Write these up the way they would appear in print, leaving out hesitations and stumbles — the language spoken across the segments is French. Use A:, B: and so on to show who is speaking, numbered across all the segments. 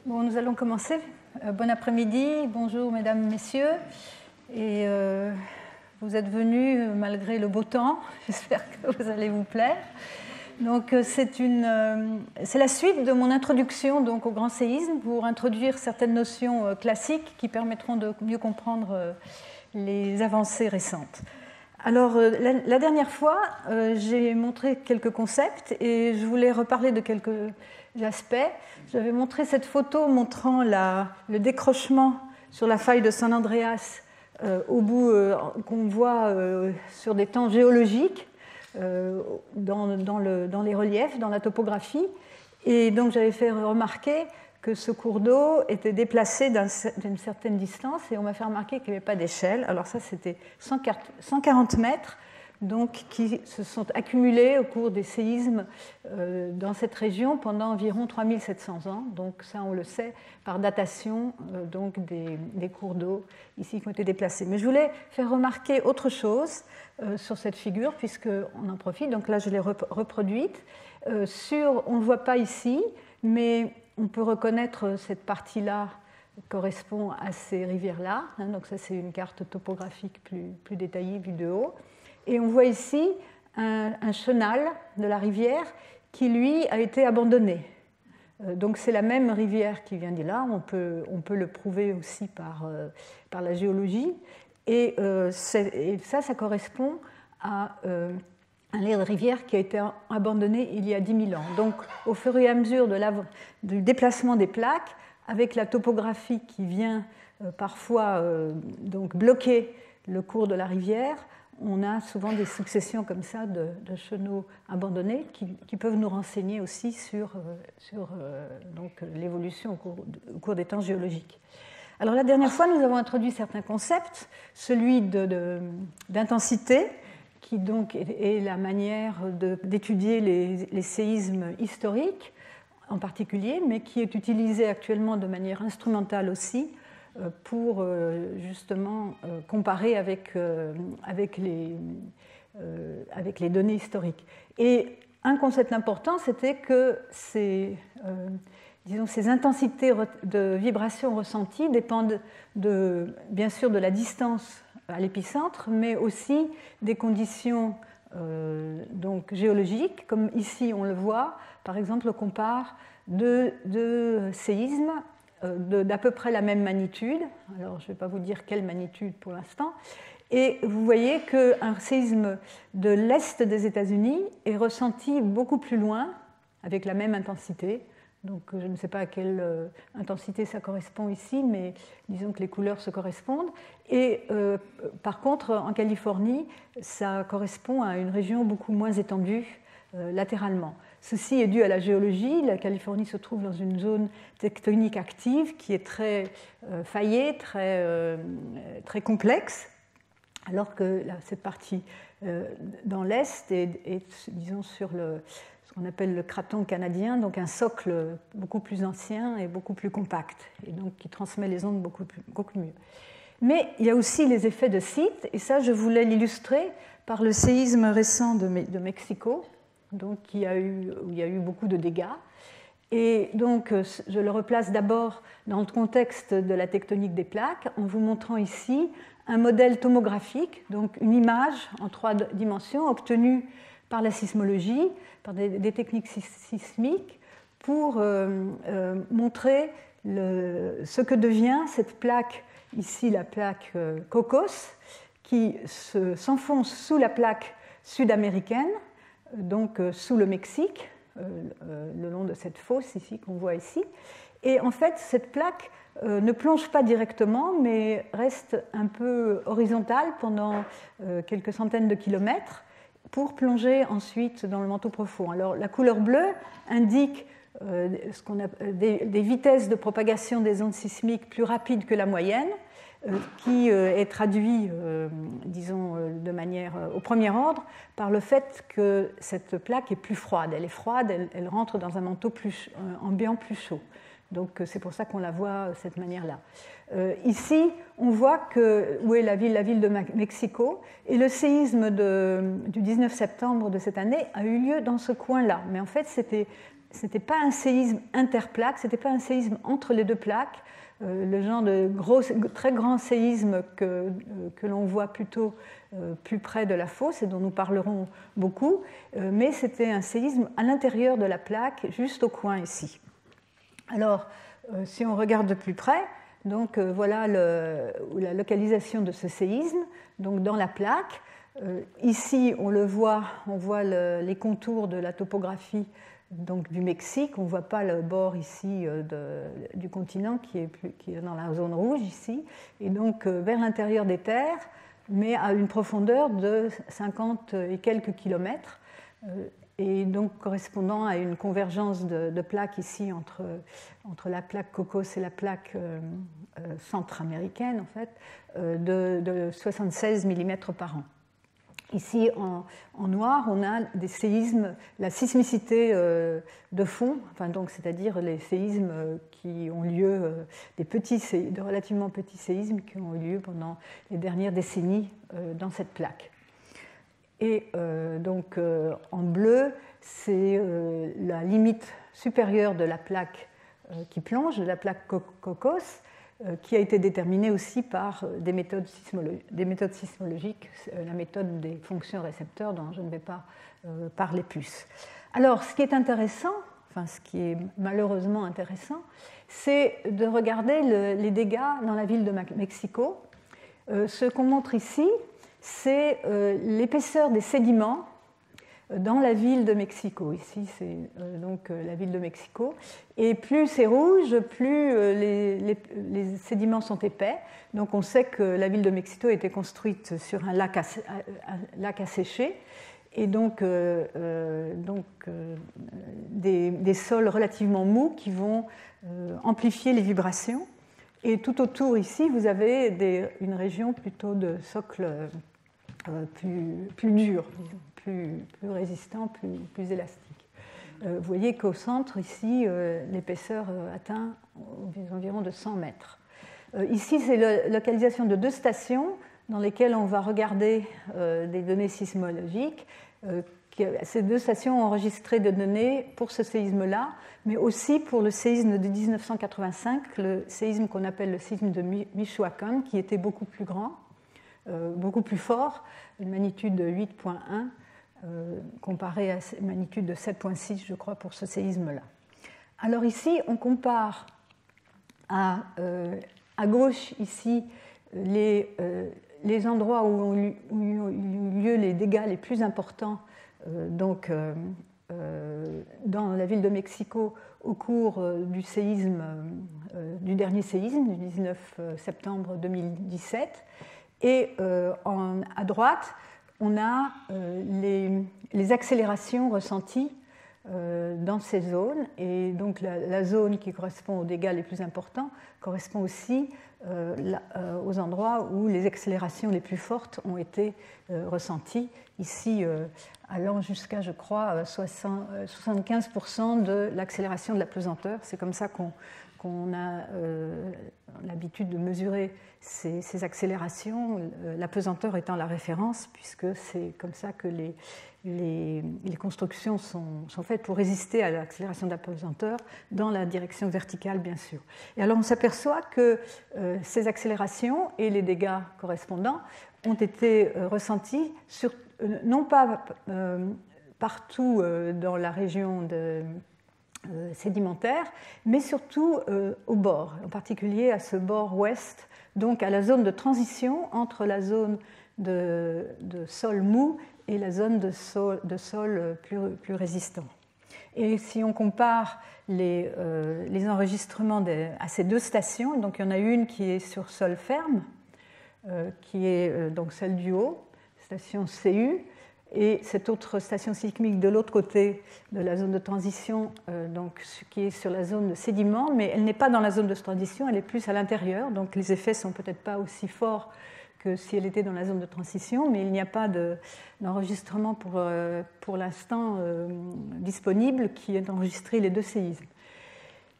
A: Bon, nous allons commencer. Bon après-midi, bonjour mesdames, messieurs. Et vous êtes venus malgré le beau temps. J'espère que vous allez vous plaire. Donc c'est la suite de mon introduction donc, au grand séisme pour introduire certaines notions classiques qui permettront de mieux comprendre les avancées récentes. Alors, la dernière fois, j'ai montré quelques concepts et je voulais reparler de quelques aspects. J'avais montré cette photo montrant le décrochement sur la faille de San Andreas au bout qu'on voit sur des temps géologiques dans les reliefs, dans la topographie. Et donc, j'avais fait remarquer que ce cours d'eau était déplacé d'une certaine distance et on m'a fait remarquer qu'il n'y avait pas d'échelle. Alors ça, c'était 140 mètres donc, qui se sont accumulés au cours des séismes dans cette région pendant environ 3700 ans. Donc ça, on le sait par datation donc des cours d'eau ici qui ont été déplacés. Mais je voulais faire remarquer autre chose sur cette figure puisqu'on en profite. Donc là, je l'ai reproduite. On ne le voit pas ici, mais on peut reconnaître cette partie-là correspond à ces rivières-là. Donc ça, c'est une carte topographique plus détaillée vue de haut. Et on voit ici un chenal de la rivière qui, lui, a été abandonné. Donc c'est la même rivière qui vient de là. On peut le prouver aussi par la géologie. Et ça correspond à un lait de rivière qui a été abandonné il y a 10 000 ans. Donc, au fur et à mesure du déplacement des plaques, avec la topographie qui vient parfois donc bloquer le cours de la rivière, on a souvent des successions comme ça de chenaux abandonnés qui peuvent nous renseigner aussi sur donc, l'évolution au cours des temps géologiques. Alors, la dernière fois, nous avons introduit certains concepts, celui d'intensité, qui donc est la manière d'étudier les séismes historiques en particulier, mais qui est utilisée actuellement de manière instrumentale aussi pour justement comparer avec les données historiques. Et un concept important, c'était que ces intensités de vibrations ressenties dépendent bien sûr de la distance à l'épicentre, mais aussi des conditions donc géologiques, comme ici on le voit. Par exemple, on compare deux séismes d'à peu près la même magnitude. Alors, je ne vais pas vous dire quelle magnitude pour l'instant. Et vous voyez qu'un séisme de l'est des États-Unis est ressenti beaucoup plus loin, avec la même intensité. Donc, je ne sais pas à quelle intensité ça correspond ici, mais disons que les couleurs se correspondent. Et par contre, en Californie, ça correspond à une région beaucoup moins étendue latéralement. Ceci est dû à la géologie. La Californie se trouve dans une zone tectonique active qui est très faillée, très complexe, alors que cette partie dans l'est est disons, sur ce qu'on appelle le craton canadien, donc un socle beaucoup plus ancien et beaucoup plus compact, et donc qui transmet les ondes beaucoup mieux. Mais il y a aussi les effets de site, et ça, je voulais l'illustrer par le séisme récent de Mexico, donc où il y a eu beaucoup de dégâts. Et donc, je le replace d'abord dans le contexte de la tectonique des plaques, en vous montrant ici un modèle tomographique, donc une image en 3 dimensions obtenue par la sismologie, par des techniques sismiques, pour montrer ce que devient cette plaque, ici la plaque Cocos, qui s'enfonce sous la plaque sud-américaine, donc sous le Mexique, le long de cette fosse ici qu'on voit ici. Et en fait, cette plaque ne plonge pas directement, mais reste un peu horizontale pendant quelques centaines de kilomètres, pour plonger ensuite dans le manteau profond. Alors, la couleur bleue indique des vitesses de propagation des ondes sismiques plus rapides que la moyenne, qui est traduit, disons, de manière au premier ordre, par le fait que cette plaque est plus froide. Elle est froide, elle rentre dans un manteau ambiant plus chaud. Donc c'est pour ça qu'on la voit de cette manière-là. Ici, on voit où est la ville de Mexico, et le séisme du 19 septembre de cette année a eu lieu dans ce coin-là. Mais en fait, c'était ce n'était pas un séisme interplaque, ce n'était pas un séisme entre les deux plaques, le genre de très grand séisme que l'on voit plutôt plus près de la fosse et dont nous parlerons beaucoup, mais c'était un séisme à l'intérieur de la plaque, juste au coin ici. Alors, si on regarde de plus près, donc voilà la localisation de ce séisme, donc dans la plaque. Ici, on voit les contours de la topographie donc, du Mexique. On ne voit pas le bord ici du continent qui est dans la zone rouge ici. Et donc, vers l'intérieur des terres, mais à une profondeur de 50 et quelques kilomètres, et donc correspondant à une convergence de plaques ici entre la plaque Cocos et la plaque centra-américaine, en fait, de 76 mm par an. Ici, en noir, on a des séismes, la sismicité de fond, enfin, donc, c'est-à-dire les séismes qui ont lieu, de relativement petits séismes qui ont eu lieu pendant les dernières décennies dans cette plaque. Et donc, en bleu, c'est la limite supérieure de la plaque qui plonge, de la plaque Cocos, qui a été déterminée aussi par des méthodes sismologiques, la méthode des fonctions récepteurs dont je ne vais pas parler plus. Alors, ce qui est intéressant, enfin ce qui est malheureusement intéressant, c'est de regarder les dégâts dans la ville de Mexico. Ce qu'on montre ici, c'est l'épaisseur des sédiments dans la ville de Mexico. Ici, c'est donc la ville de Mexico. Et plus c'est rouge, plus les sédiments sont épais. Donc on sait que la ville de Mexico a été construite sur un lac asséché. Et donc, des sols relativement mous qui vont amplifier les vibrations. Et tout autour ici, vous avez une région plutôt de socle plus dur, plus résistant, plus élastique. Vous voyez qu'au centre, ici, l'épaisseur atteint environ de 100 mètres. Ici, c'est la localisation de deux stations dans lesquelles on va regarder des données sismologiques. Ces deux stations ont enregistré des données pour ce séisme-là, mais aussi pour le séisme de 1985, le séisme qu'on appelle le séisme de Michoacán, qui était beaucoup plus grand, beaucoup plus fort, une magnitude de 8,1, comparée à une magnitude de 7,6, je crois, pour ce séisme-là. Alors ici, on compare à gauche, ici, les endroits où ont eu lieu les dégâts les plus importants dans la ville de Mexico au cours du séisme, du dernier séisme, du 19 septembre 2017. Et à droite, on a les accélérations ressenties dans ces zones. Et donc la zone qui correspond aux dégâts les plus importants correspond aussi aux endroits où les accélérations les plus fortes ont été ressenties. Ici, allant jusqu'à, je crois, 75% de l'accélération de la pesanteur. C'est comme ça qu'on a l'habitude de mesurer ces accélérations, la pesanteur étant la référence, puisque c'est comme ça que les constructions sont faites pour résister à l'accélération de la pesanteur dans la direction verticale, bien sûr. Et alors on s'aperçoit que ces accélérations et les dégâts correspondants ont été ressentis non pas partout dans la région sédimentaire, mais surtout au bord, en particulier à ce bord ouest, donc à la zone de transition entre la zone de sol mou et la zone de sol plus résistant. Et si on compare les enregistrements à ces deux stations, donc il y en a une qui est sur sol ferme, qui est donc celle du haut, station CU, et cette autre station sismique de l'autre côté de la zone de transition, donc, qui est sur la zone de sédiment, mais elle n'est pas dans la zone de transition, elle est plus à l'intérieur, donc les effets ne sont peut-être pas aussi forts que si elle était dans la zone de transition, mais il n'y a pas d'enregistrement pour l'instant disponible qui ait enregistré les deux séismes.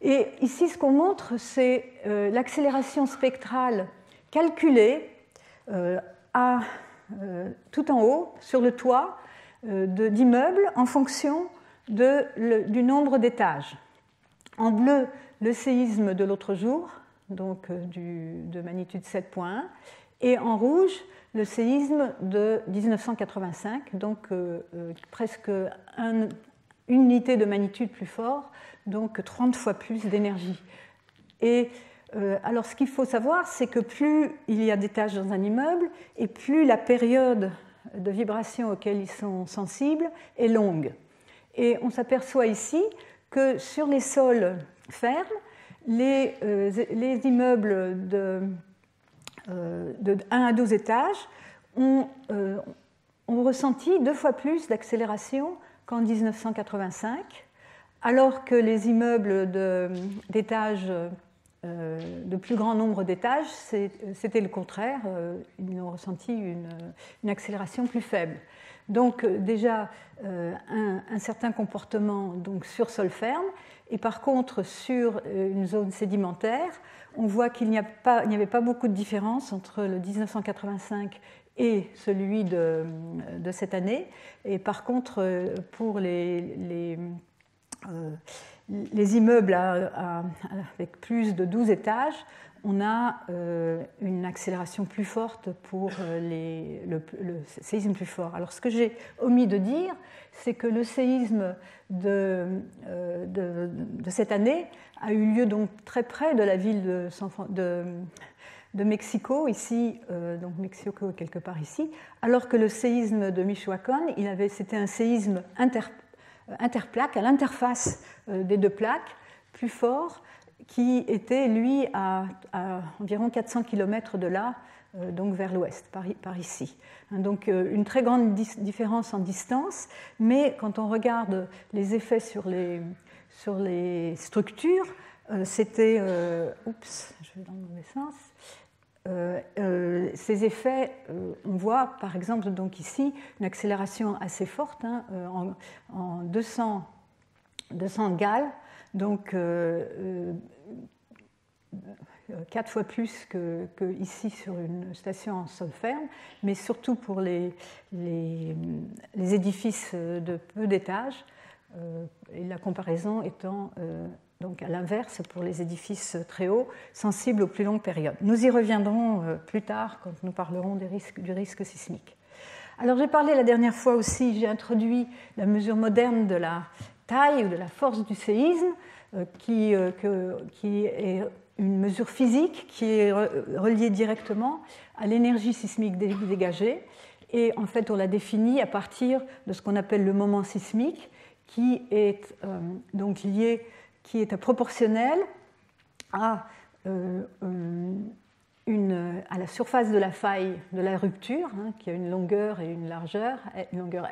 A: Et ici, ce qu'on montre, c'est l'accélération spectrale calculée tout en haut, sur le toit d'immeubles, en fonction du nombre d'étages. En bleu, le séisme de l'autre jour, donc de magnitude 7.1, et en rouge, le séisme de 1985, donc presque une unité de magnitude plus fort, donc 30 fois plus d'énergie. Et alors ce qu'il faut savoir, c'est que plus il y a d'étages dans un immeuble, et plus la période de vibration auquel ils sont sensibles est longue. Et on s'aperçoit ici que sur les sols fermes, les immeubles de 1 à 12 étages ont ressenti 2 fois plus d'accélération qu'en 1985, alors que les immeubles d'étages, de plus grand nombre d'étages, c'était le contraire, ils ont ressenti une accélération plus faible. Donc déjà un certain comportement donc, sur sol ferme, et par contre sur une zone sédimentaire, on voit qu'il n'y avait pas beaucoup de différence entre le 1985 et celui de cette année. Et par contre, pour les immeubles avec plus de 12 étages, on a une accélération plus forte pour le séisme plus fort. Alors ce que j'ai omis de dire, c'est que le séisme de cette année a eu lieu donc très près de la ville de Mexico, ici, donc Mexico quelque part ici, alors que le séisme de Michoacán, c'était un séisme interplaque, à l'interface des deux plaques, plus fort, qui était, lui, à environ 400 km de là, donc vers l'ouest, par ici. Donc une très grande différence en distance, mais quand on regarde les effets sur les structures, c'était... oups, je vais dans le mauvais sens. Ces effets, on voit par exemple donc ici une accélération assez forte, en 200 Gall, donc 4 fois plus que ici sur une station en sol ferme, mais surtout pour les édifices de peu d'étages, et la comparaison étant donc à l'inverse pour les édifices très hauts, sensibles aux plus longues périodes. Nous y reviendrons plus tard quand nous parlerons du risque sismique. Alors j'ai parlé la dernière fois aussi, j'ai introduit la mesure moderne de la taille ou de la force du séisme, qui est une mesure physique qui est reliée directement à l'énergie sismique dégagée. Et en fait, on la définit à partir de ce qu'on appelle le moment sismique, qui est donc lié, qui est proportionnel à la surface de la faille de la rupture, qui a une longueur et une longueur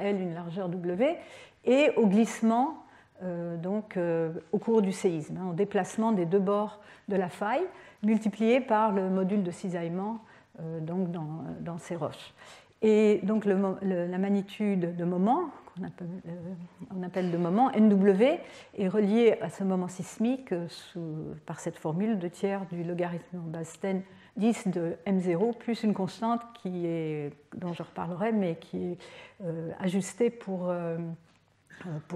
A: L, une largeur W, et au glissement au cours du séisme, au déplacement des deux bords de la faille, multiplié par le module de cisaillement dans ces roches. Et donc la magnitude de moment, on appelle de moment, NW, est reliée à ce moment sismique par cette formule 2 tiers du logarithme en base 10 de M0 plus une constante dont je reparlerai, mais qui est ajustée pour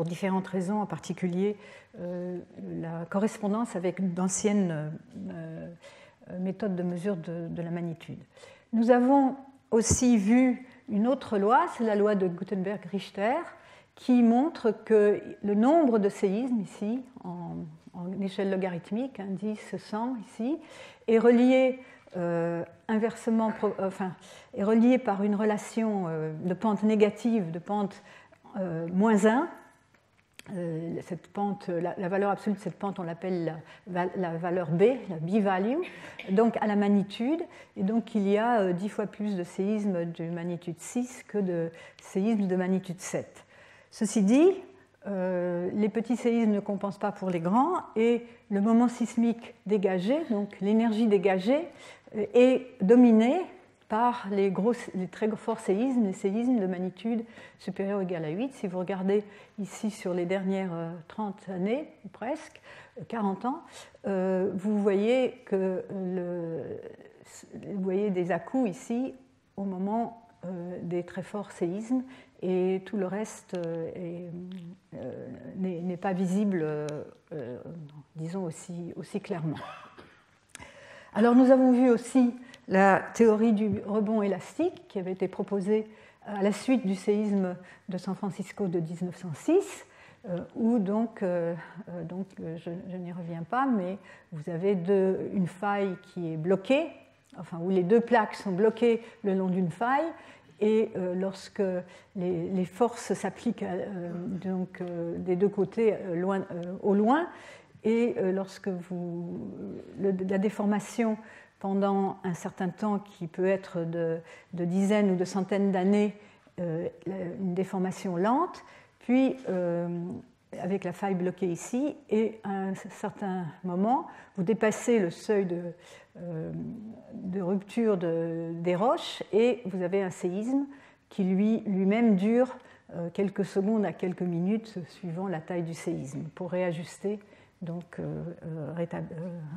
A: différentes raisons, en particulier la correspondance avec d'anciennes méthodes de mesure de la magnitude. Nous avons aussi vu une autre loi, c'est la loi de Gutenberg-Richter, qui montre que le nombre de séismes ici, en échelle logarithmique, 10, 100 ici, est relié inversement, est relié par une relation de pente négative, de pente moins 1. Cette pente, la valeur absolue de cette pente, on l'appelle la valeur B, la B-value, donc à la magnitude. Et donc il y a 10 fois plus de séismes de magnitude 6 que de séismes de magnitude 7. Ceci dit, les petits séismes ne compensent pas pour les grands, et le moment sismique dégagé, donc l'énergie dégagée, est dominé par les très forts séismes, les séismes de magnitude supérieure ou égale à 8. Si vous regardez ici sur les dernières 30 années, ou presque, 40 ans, vous voyez des à-coups ici au moment des très forts séismes, et tout le reste n'est pas visible, disons, aussi clairement. Alors nous avons vu aussi la théorie du rebond élastique qui avait été proposée à la suite du séisme de San Francisco de 1906, où donc je n'y reviens pas, mais vous avez une faille qui est bloquée, enfin où les deux plaques sont bloquées le long d'une faille, et lorsque les forces s'appliquent des deux côtés au loin, et lorsque la déformation pendant un certain temps qui peut être de dizaines ou de centaines d'années, une déformation lente, puis avec la faille bloquée ici, et à un certain moment, vous dépassez le seuil de rupture des roches et vous avez un séisme qui lui-même dure quelques secondes à quelques minutes suivant la taille du séisme pour réajuster, donc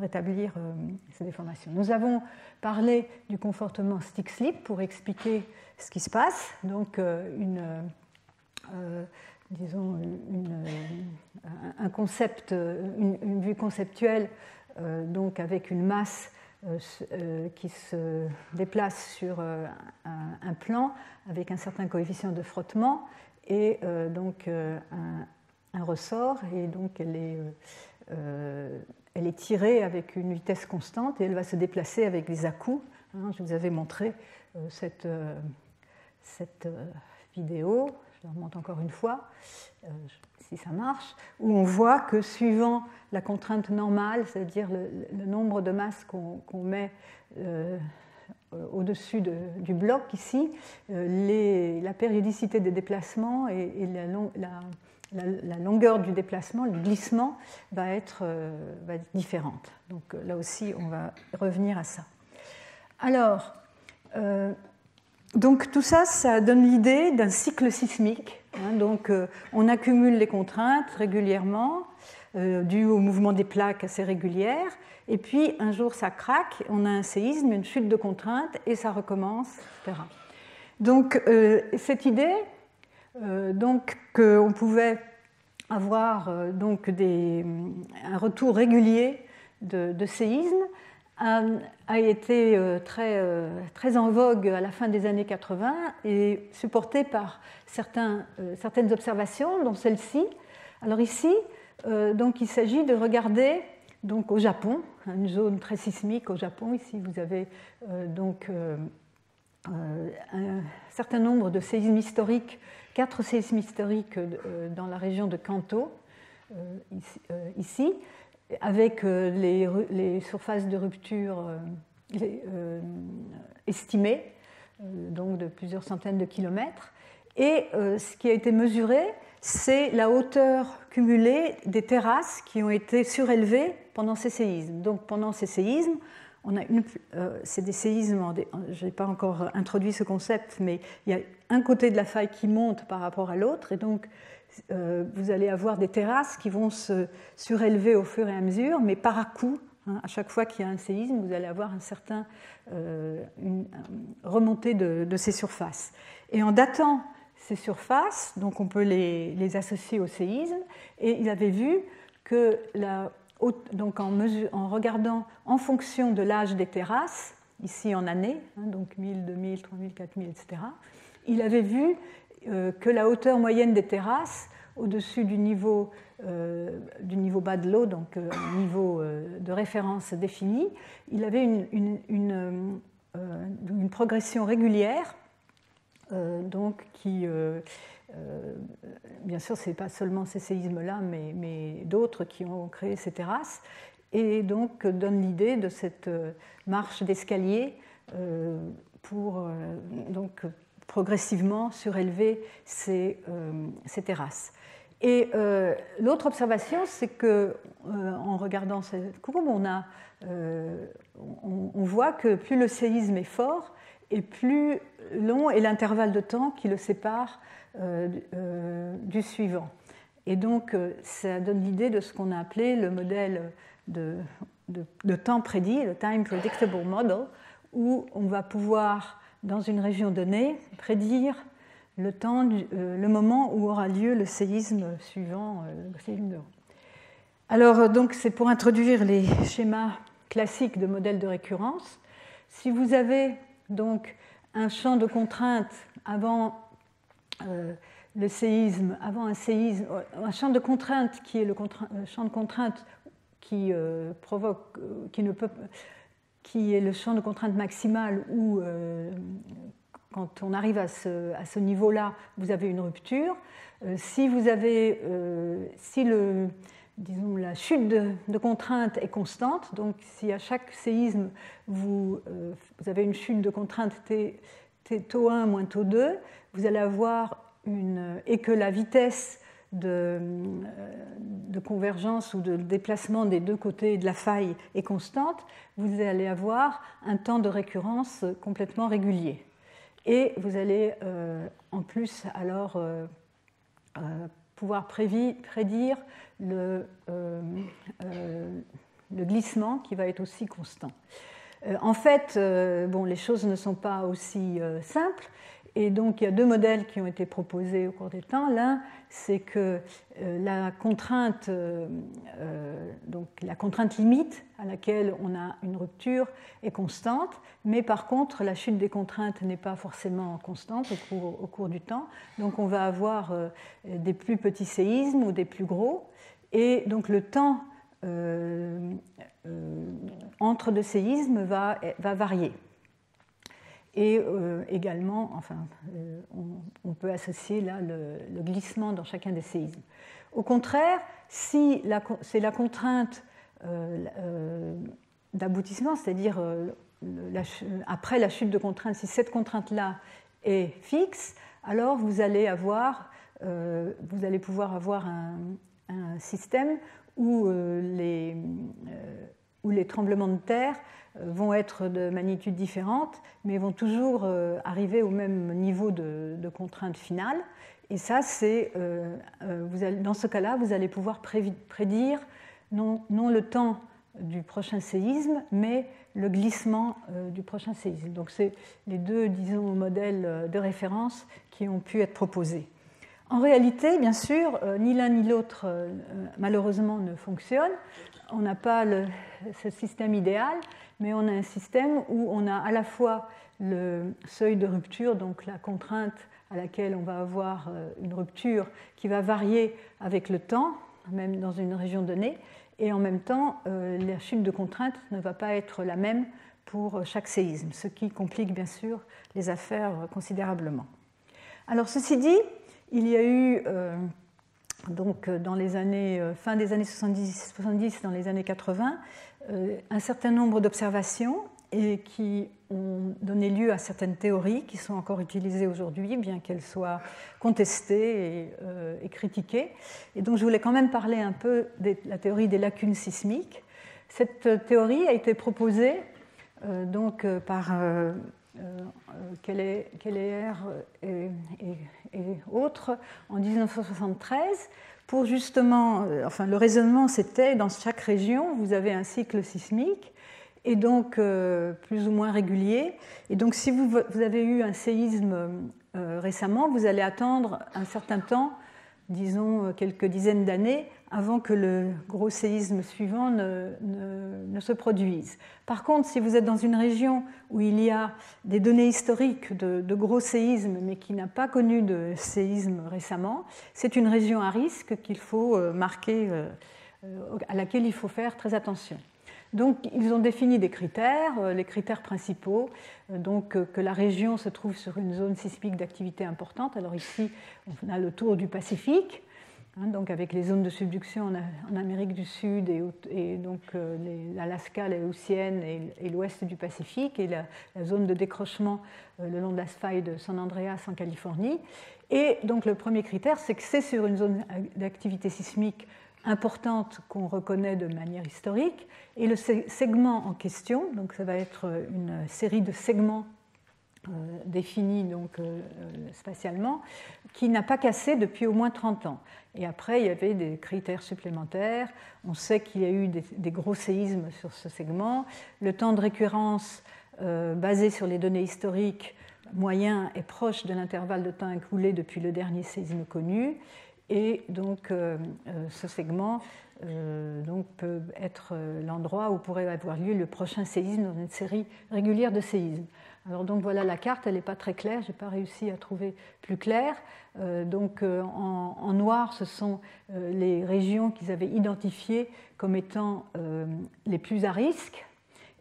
A: rétablir ces déformations. Nous avons parlé du confortement stick-slip pour expliquer ce qui se passe, donc un concept, une vue conceptuelle, donc avec une masse qui se déplace sur un plan avec un certain coefficient de frottement et donc un ressort, et donc elle est tirée avec une vitesse constante et elle va se déplacer avec des à-coups. Je vous avais montré cette vidéo. Je la remonte encore une fois, si ça marche, où on voit que la contrainte normale, c'est-à-dire le nombre de masses qu'on met au-dessus du bloc ici, la périodicité des déplacements et la longueur du déplacement, le glissement, va être différente. Donc là aussi, on va revenir à ça. Alors, donc tout ça, ça donne l'idée d'un cycle sismique. Donc on accumule les contraintes régulièrement, dues au mouvement des plaques assez régulières, et puis un jour ça craque, on a un séisme, une chute de contraintes, et ça recommence, etc. Donc cette idée, donc qu'on pouvait avoir donc un retour régulier de séisme, a été très en vogue à la fin des années 80 et supportée par certaines observations, dont celle-ci. Alors ici, donc, il s'agit de regarder donc, au Japon, une zone très sismique au Japon. Ici, vous avez un certain nombre de séismes historiques, 4 séismes historiques dans la région de Kanto, ici, avec les surfaces de rupture estimées, donc de plusieurs centaines de kilomètres. Et ce qui a été mesuré, c'est la hauteur cumulée des terrasses qui ont été surélevées pendant ces séismes. Donc pendant ces séismes, c'est des séismes, je n'ai pas encore introduit ce concept, mais il y a un côté de la faille qui monte par rapport à l'autre, et donc vous allez avoir des terrasses qui vont se surélever au fur et à mesure, mais par à-coups. À chaque fois qu'il y a un séisme, vous allez avoir une remontée de ces surfaces. Et en datant ces surfaces, donc on peut les associer au séisme, et ils avaient vu que donc en regardant en fonction de l'âge des terrasses, ici en années, donc 1000, 2000, 3000, 4000, etc., il avait vu que la hauteur moyenne des terrasses au-dessus du niveau bas de l'eau, donc niveau de référence défini, il avait une progression régulière, donc qui, bien sûr, ce n'est pas seulement ces séismes-là, mais d'autres qui ont créé ces terrasses, et donc donne l'idée de cette marche d'escalier pour donc progressivement surélever ces terrasses. Et l'autre observation, c'est qu'en regardant cette courbe, on voit que plus le séisme est fort, et plus long est l'intervalle de temps qui le sépare du suivant. Et donc, ça donne l'idée de ce qu'on a appelé le modèle de temps prédit, le Time Predictable Model, où on va pouvoir, dans une région donnée, prédire le moment où aura lieu le séisme suivant, le séisme de haut. Alors, donc, c'est pour introduire les schémas classiques de modèles de récurrence. Si vous avez donc un champ de contraintes avant le séisme, avant un séisme, un champ de contraintes qui est le champ de contraintes qui provoque, qui est le champ de contraintes maximal où quand on arrive à ce niveau-là, vous avez une rupture. Si la chute de contrainte est constante, donc si à chaque séisme, vous avez une chute de contrainte taux 1 moins taux 2, vous allez avoir et que la vitesse de convergence ou de déplacement des deux côtés de la faille est constante, vous allez avoir un temps de récurrence complètement régulier. Et vous allez en plus alors pouvoir prédire le glissement qui va être aussi constant. En fait, les choses ne sont pas aussi simples. Et donc, il y a deux modèles qui ont été proposés au cours des temps. L'un, c'est que la contrainte limite à laquelle on a une rupture est constante, mais par contre, la chute des contraintes n'est pas forcément constante au cours du temps. Donc, on va avoir des plus petits séismes ou des plus gros. Et donc, le temps entre deux séismes va varier. Et également, on peut associer là le glissement dans chacun des séismes. Au contraire, si c'est la contrainte d'aboutissement, c'est-à-dire après la chute de contrainte, si cette contrainte-là est fixe, alors vous allez pouvoir avoir un système où les tremblements de terre vont être de magnitude différente, mais vont toujours arriver au même niveau de contrainte finale. Et ça, dans ce cas-là, vous allez pouvoir prédire non le temps du prochain séisme, mais le glissement du prochain séisme. Donc, c'est les deux, disons, modèles de référence qui ont pu être proposés. En réalité, bien sûr, ni l'un ni l'autre, malheureusement, ne fonctionne. On n'a pas ce système idéal, mais on a un système où on a à la fois le seuil de rupture, donc la contrainte à laquelle on va avoir une rupture qui va varier avec le temps, même dans une région donnée, et en même temps, la chute de contrainte ne va pas être la même pour chaque séisme, ce qui complique bien sûr les affaires considérablement. Alors ceci dit, il y a eu donc dans les années, fin des années 70, dans les années 80, un certain nombre d'observations et qui ont donné lieu à certaines théories qui sont encore utilisées aujourd'hui, bien qu'elles soient contestées et critiquées. Et donc je voulais quand même parler un peu de la théorie des lacunes sismiques. Cette théorie a été proposée par Keller et autres en 1973 pour justement, le raisonnement c'était dans chaque région vous avez un cycle sismique et donc plus ou moins régulier, et donc si vous avez eu un séisme récemment, vous allez attendre un certain temps, disons quelques dizaines d'années, avant que le gros séisme suivant ne se produise. Par contre, si vous êtes dans une région où il y a des données historiques de gros séismes, mais qui n'a pas connu de séisme récemment, c'est une région à risque qu'il faut marquer, à laquelle il faut faire très attention. Donc, ils ont défini des critères, les critères principaux, donc que la région se trouve sur une zone sismique d'activité importante. Alors ici, on a le tour du Pacifique, donc avec les zones de subduction en Amérique du Sud et donc l'Alaska, la Laotienne et l'ouest du Pacifique, et la zone de décrochement le long de la faille de San Andreas en Californie. Et donc le premier critère, c'est que c'est sur une zone d'activité sismique importante qu'on reconnaît de manière historique, et le segment en question, donc ça va être une série de segments définis donc, spatialement, qui n'a pas cassé depuis au moins 30 ans. Et après, il y avait des critères supplémentaires. On sait qu'il y a eu des gros séismes sur ce segment. Le temps de récurrence basé sur les données historiques moyen est proche de l'intervalle de temps écoulé depuis le dernier séisme connu, et donc ce segment donc peut être l'endroit où pourrait avoir lieu le prochain séisme dans une série régulière de séismes. Alors donc voilà la carte, elle n'est pas très claire, je n'ai pas réussi à trouver plus clair. Donc en noir, ce sont les régions qu'ils avaient identifiées comme étant les plus à risque,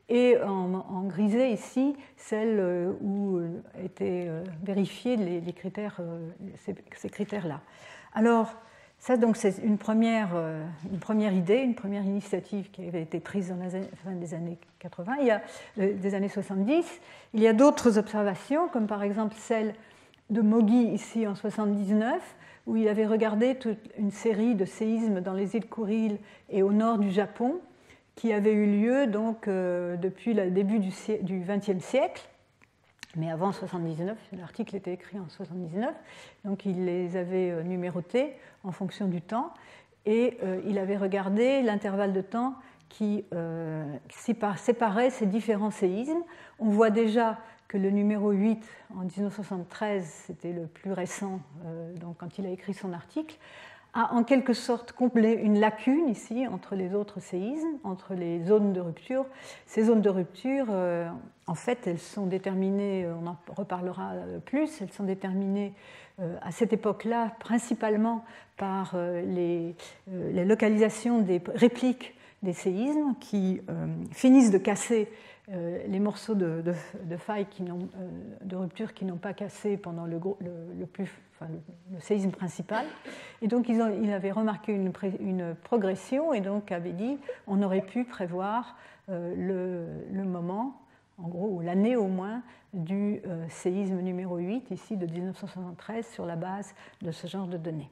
A: et en grisé ici, celles où étaient vérifiés les critères, ces critères-là. Alors, ça, donc, c'est une première idée, une première initiative qui avait été prise dans la fin des années 80, des années 70. Il y a d'autres observations, comme par exemple celle de Mogi, ici en 79, où il avait regardé toute une série de séismes dans les îles Kuril et au nord du Japon, qui avaient eu lieu donc, depuis le début du XXe siècle. Mais avant 79, l'article était écrit en 79, donc il les avait numérotés en fonction du temps, et il avait regardé l'intervalle de temps qui séparait ces différents séismes. On voit déjà que le numéro 8 en 1973, c'était le plus récent, donc quand il a écrit son article, a en quelque sorte comblé une lacune ici entre les autres séismes, entre les zones de rupture. Ces zones de rupture, en fait, elles sont déterminées, on en reparlera plus, elles sont déterminées à cette époque-là principalement par les localisations des répliques des séismes qui finissent de casser les morceaux de failles de rupture qui n'ont pas cassé pendant le séisme principal. Et donc il avait remarqué une progression et donc avait dit on aurait pu prévoir le moment, en gros, ou l'année au moins, du séisme numéro 8, ici de 1973, sur la base de ce genre de données.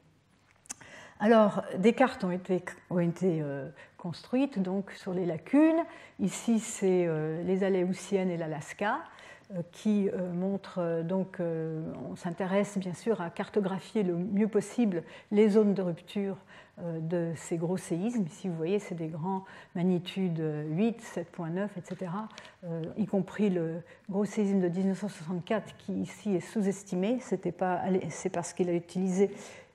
A: Alors, des cartes ont été construites donc, sur les lacunes. Ici, c'est les Aléoutiennes et l'Alaska qui montrent, donc, on s'intéresse bien sûr à cartographier le mieux possible les zones de rupture de ces gros séismes. Ici, vous voyez, c'est des grands magnitudes 8, 7.9, etc., y compris le gros séisme de 1964 qui ici est sous-estimé. C'est parce qu'il a utilisé...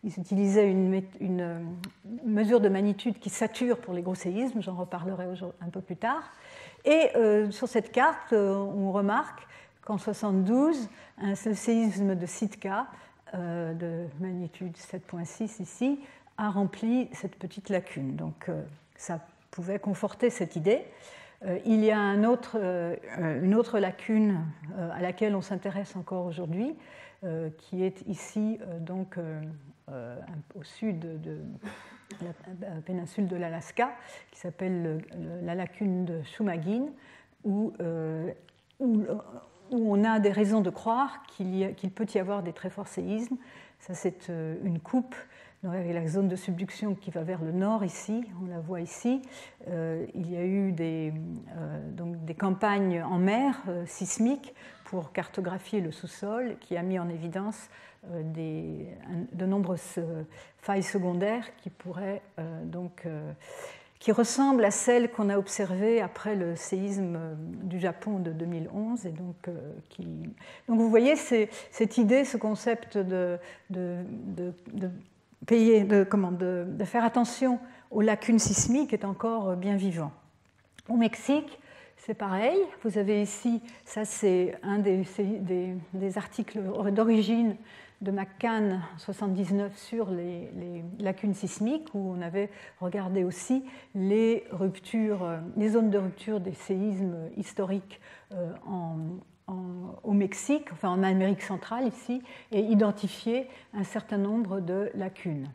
A: Ils utilisaient une mesure de magnitude qui sature pour les gros séismes, j'en reparlerai un peu plus tard. Et sur cette carte, on remarque qu'en 1972, un séisme de Sitka, de magnitude 7.6 ici, a rempli cette petite lacune. Donc ça pouvait conforter cette idée. Il y a une autre lacune à laquelle on s'intéresse encore aujourd'hui, qui est ici donc au sud de la péninsule de l'Alaska, qui s'appelle la lacune de Shumagin, où on a des raisons de croire qu'il peut y avoir des très forts séismes. Ça, c'est une coupe avec la zone de subduction qui va vers le nord ici, on la voit ici. Il y a eu donc des campagnes en mer sismiques pour cartographier le sous-sol, qui a mis en évidence de nombreuses failles secondaires qui ressemblent à celles qu'on a observées après le séisme du Japon de 2011. Et donc vous voyez, cette idée, ce concept de faire attention aux lacunes sismiques est encore bien vivant. Au Mexique, c'est pareil. Vous avez ici, ça c'est un des articles d'origine de McCann en 1979 sur les lacunes sismiques, où on avait regardé aussi les zones de rupture des séismes historiques au Mexique, enfin en Amérique centrale ici, et identifié un certain nombre de lacunes.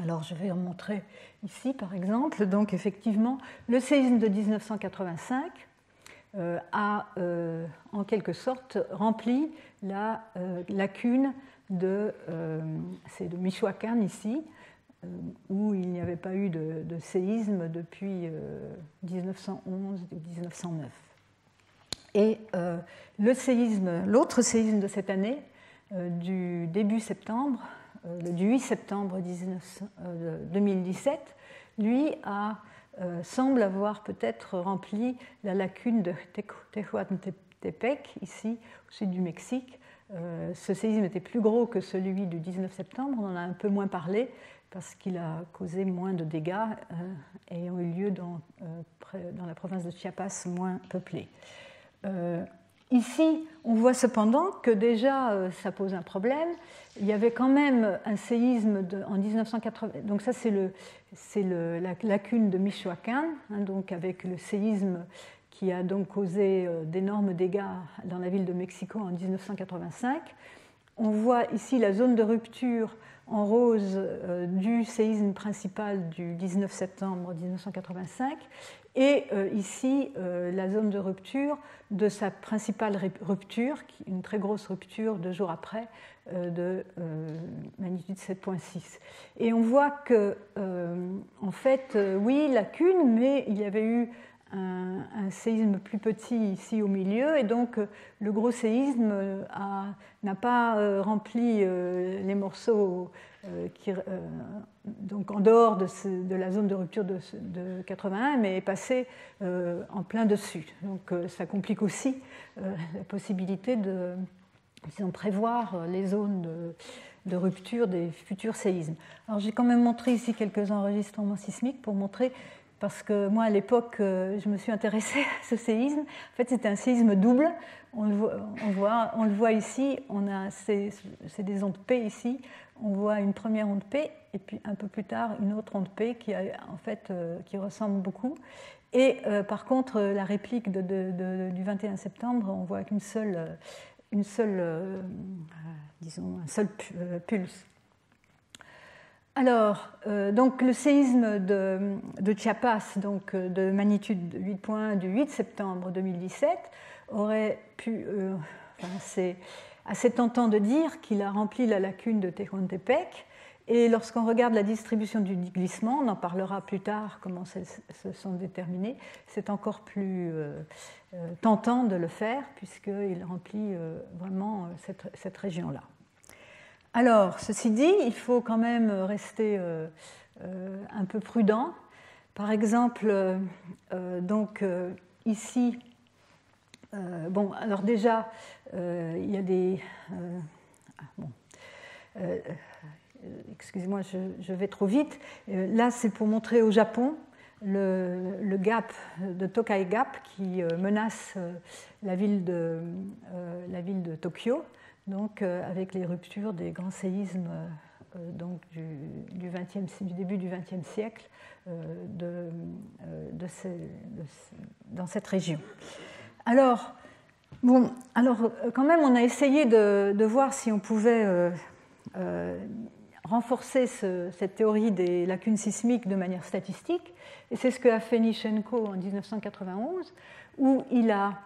A: Alors je vais en montrer ici par exemple. Donc effectivement, le séisme de 1985 a en quelque sorte rempli la lacune c'est de Michoacán ici, où il n'y avait pas eu de séisme depuis 1911 ou 1909. Et l'autre séisme de cette année, du début septembre, du 8 septembre 2017, lui semble avoir peut-être rempli la lacune de Tehuantepec, ici, au sud du Mexique. Ce séisme était plus gros que celui du 19 septembre, on en a un peu moins parlé, parce qu'il a causé moins de dégâts ayant eu lieu dans la province de Chiapas, moins peuplée. Ici, on voit cependant que déjà, ça pose un problème. Il y avait quand même un séisme en 1980. Donc ça, c'est la lacune de Michoacán, donc avec le séisme qui a donc causé d'énormes dégâts dans la ville de Mexico en 1985. On voit ici la zone de rupture en rose du séisme principal du 19 septembre 1985 et ici la zone de rupture de sa principale rupture, une très grosse rupture 2 jours après de magnitude 7,6. Et on voit que, en fait, oui, lacune, mais il y avait eu un séisme plus petit ici au milieu, et donc le gros séisme n'a pas rempli les morceaux donc en dehors de la zone de rupture de 81, mais est passé en plein dessus. Donc ça complique aussi la possibilité de prévoir les zones de rupture des futurs séismes. Alors j'ai quand même montré ici quelques enregistrements sismiques pour montrer. Parce que moi, à l'époque, je me suis intéressée à ce séisme. En fait, c'était un séisme double. On le voit ici, c'est des ondes P ici. On voit une première onde P, et puis un peu plus tard, une autre onde P qui ressemble beaucoup. Et par contre, la réplique du 21 septembre, on voit qu'un seul pulse. Alors, donc le séisme de Chiapas, donc de magnitude 8.1 du 8 septembre 2017, aurait pu, c'est assez tentant de dire qu'il a rempli la lacune de Tehuantepec. Et lorsqu'on regarde la distribution du glissement, on en parlera plus tard comment se sont déterminés, c'est encore plus tentant de le faire puisqu'il remplit vraiment cette région-là. Alors, ceci dit, il faut quand même rester un peu prudent. Par exemple, ici, alors déjà, il y a des... excusez-moi, je vais trop vite. Là, c'est pour montrer au Japon le gap de Tokai Gap qui menace la ville de Tokyo. Donc, avec les ruptures des grands séismes donc du début du XXe siècle dans cette région. Alors, quand même, on a essayé de voir si on pouvait renforcer cette théorie des lacunes sismiques de manière statistique, et c'est ce qu'a fait Nishenko en 1991, où il a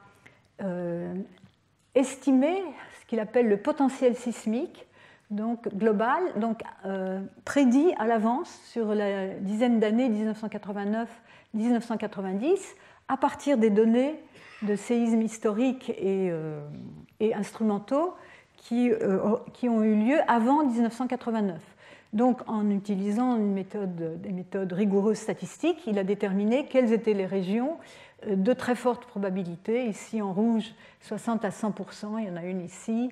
A: estimé ce qu'il appelle le potentiel sismique, donc global, donc prédit à l'avance sur la dizaine d'années 1989-1990, à partir des données de séismes historiques et instrumentaux qui ont eu lieu avant 1989. Donc, en utilisant des méthodes rigoureuses statistiques, il a déterminé quelles étaient les régions de très forte probabilité. Ici, en rouge, 60 à 100%, il y en a une ici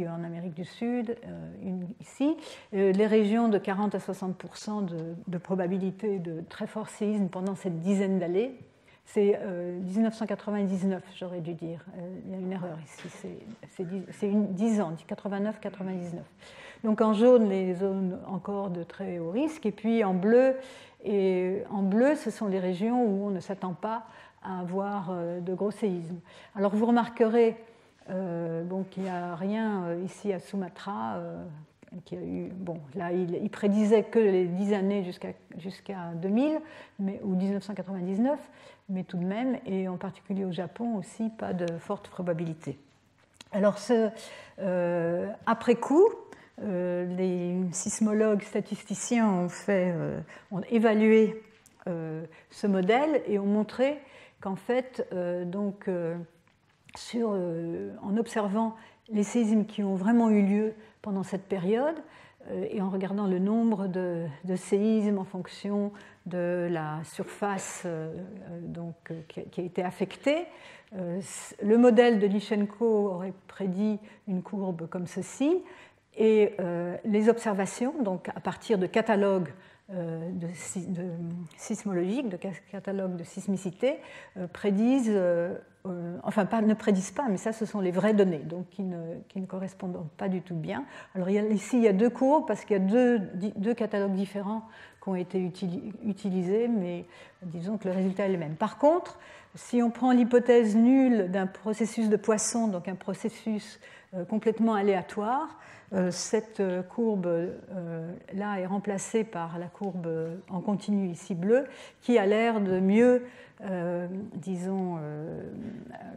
A: en Amérique du Sud, une ici. Les régions de 40 à 60% de probabilité de très fort séisme pendant cette dizaine d'années. C'est 1999, j'aurais dû dire. Il y a une erreur ici. C'est 10 ans, 89-99. Donc en jaune, les zones encore de très haut risque. Et puis en bleu, ce sont les régions où on ne s'attend pas à avoir de gros séismes. Alors vous remarquerez qu'il n'y a rien ici à Sumatra. Qui a eu, là, il prédisait que les 10 années jusqu'à 2000 ou 1999, mais tout de même, et en particulier au Japon aussi, pas de forte probabilité. Alors, après coup, les sismologues statisticiens ont évalué ce modèle et ont montré qu'en fait, en observant les séismes qui ont vraiment eu lieu pendant cette période, et en regardant le nombre de séismes en fonction de la surface qui a été affectée. Le modèle de Lysenko aurait prédit une courbe comme ceci, et les observations, donc à partir de catalogues sismologiques, de catalogues de sismicité, prédisent, ne prédisent pas, mais ça, ce sont les vraies données, donc qui ne correspondent pas du tout bien. Alors ici, il y a deux courbes, parce qu'il y a deux catalogues différents qui ont été utilisés, mais disons que le résultat est le même. Par contre, si on prend l'hypothèse nulle d'un processus de Poisson, donc un processus complètement aléatoire, cette courbe-là est remplacée par la courbe en continu ici bleue, qui a l'air de mieux,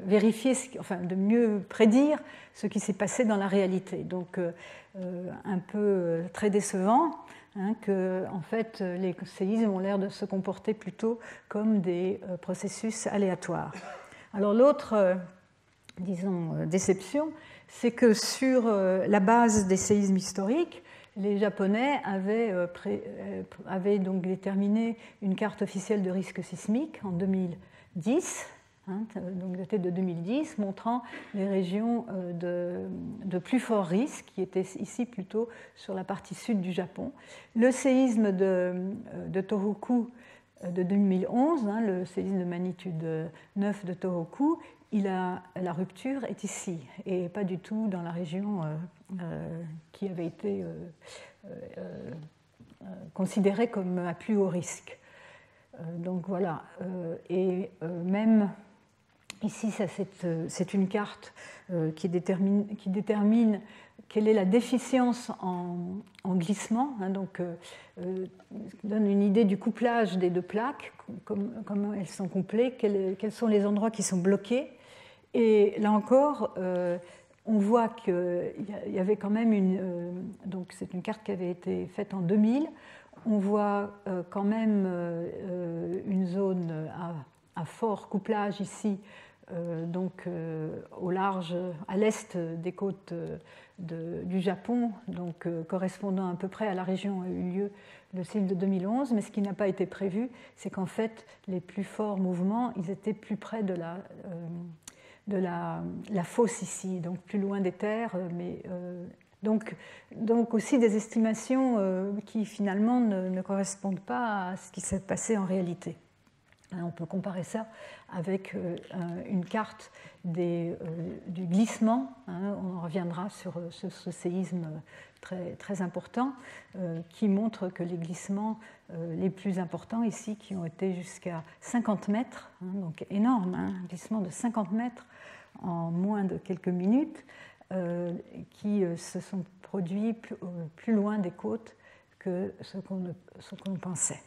A: vérifier, de mieux prédire ce qui s'est passé dans la réalité. Donc, un peu très décevant, que en fait, les séismes ont l'air de se comporter plutôt comme des processus aléatoires. Alors, l'autre, déception, c'est que sur la base des séismes historiques, les Japonais avaient donc déterminé une carte officielle de risque sismique en 2010, donc datée de 2010, montrant les régions de plus fort risque, qui étaient ici plutôt sur la partie sud du Japon. Le séisme de Tohoku de 2011, le séisme de magnitude 9 de Tohoku, la rupture est ici, et pas du tout dans la région qui avait été considérée comme à plus haut risque. Donc voilà, et même ici, c'est une carte qui détermine quelle est la déficience en glissement, donc donne une idée du couplage des deux plaques, comment elles sont couplées, quels sont les endroits qui sont bloqués. Et là encore, on voit qu'il y avait quand même donc c'est une carte qui avait été faite en 2000. On voit quand même une zone à fort couplage ici, donc au large, à l'est des côtes du Japon, donc correspondant à peu près à la région où a eu lieu le séisme de 2011. Mais ce qui n'a pas été prévu, c'est qu'en fait, les plus forts mouvements, ils étaient plus près de la fosse ici, donc plus loin des terres, mais donc aussi des estimations qui finalement ne correspondent pas à ce qui s'est passé en réalité. On peut comparer ça avec une carte du glissement. On en reviendra sur ce séisme très, très important qui montre que les glissements les plus importants ici, qui ont été jusqu'à 50 mètres, donc énorme, un glissement de 50 mètres en moins de quelques minutes, qui se sont produits plus loin des côtes que ce qu'on pensait.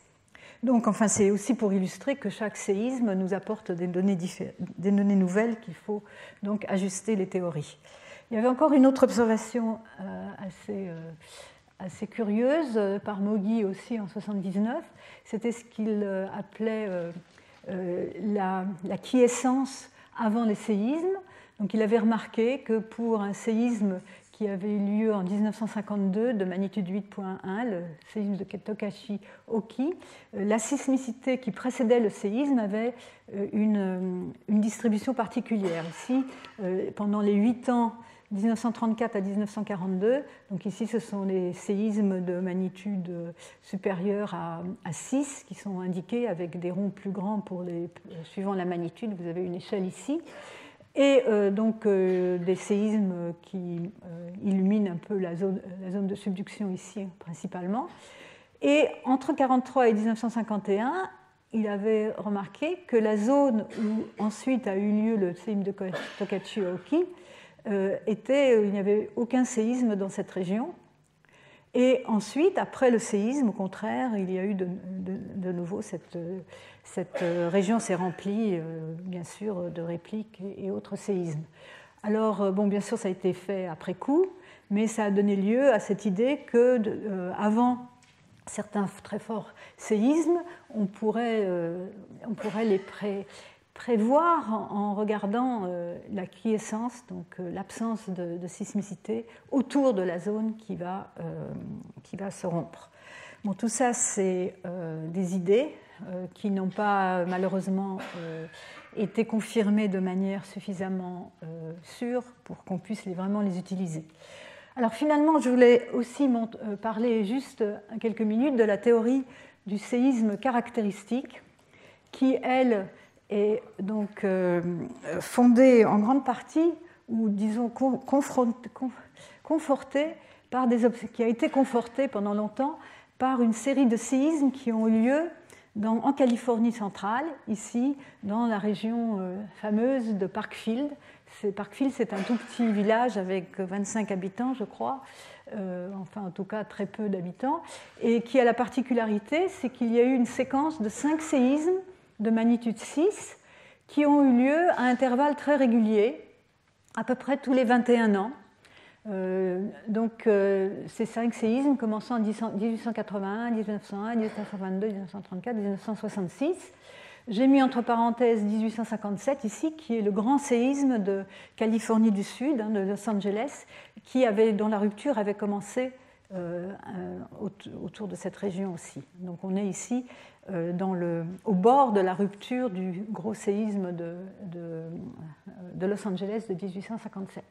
A: Donc, enfin, c'est aussi pour illustrer que chaque séisme nous apporte des données nouvelles qu'il faut donc ajuster les théories. Il y avait encore une autre observation assez curieuse par Moggi aussi en 1979. C'était ce qu'il appelait la quiescence avant les séismes. Donc, il avait remarqué que pour un séisme qui avait eu lieu en 1952 de magnitude 8.1, le séisme de Tokachi-Oki, la sismicité qui précédait le séisme avait une distribution particulière. Ici, pendant les 8 ans, 1934 à 1942, donc ici ce sont les séismes de magnitude supérieure à 6 qui sont indiqués avec des ronds plus grands suivant la magnitude. Vous avez une échelle ici. Et donc des séismes qui illuminent un peu la zone de subduction ici principalement. Et entre 1943 et 1951, il avait remarqué que la zone où ensuite a eu lieu le séisme de Tokachi-Oki, il n'y avait aucun séisme dans cette région. Et ensuite, après le séisme, au contraire, il y a eu de nouveau cette région s'est remplie, bien sûr, de répliques et autres séismes. Alors, bien sûr, ça a été fait après coup, mais ça a donné lieu à cette idée que, avant certains très forts séismes, on pourrait les prévoir en regardant la quiescence, donc l'absence de sismicité autour de la zone qui va se rompre. Bon, tout ça, c'est des idées qui n'ont pas malheureusement été confirmées de manière suffisamment sûre pour qu'on puisse vraiment les utiliser. Alors finalement, je voulais aussi parler juste quelques minutes de la théorie du séisme caractéristique qui, elle, est donc fondée en grande partie, ou disons confortée par qui a été confortée pendant longtemps par une série de séismes qui ont eu lieu en Californie centrale, ici, dans la région fameuse de Parkfield. Parkfield, c'est un tout petit village avec 25 habitants, je crois, enfin en tout cas très peu d'habitants, et qui a la particularité, c'est qu'il y a eu une séquence de 5 séismes de magnitude 6 qui ont eu lieu à intervalles très réguliers, à peu près tous les 21 ans. Donc ces 5 séismes commençant en 1881, 1901, 1922, 1934, 1966. J'ai mis entre parenthèses 1857 ici, qui est le grand séisme de Californie du Sud, de Los Angeles, dont la rupture avait commencé autour de cette région aussi. Donc on est ici au bord de la rupture du gros séisme de Los Angeles de 1857.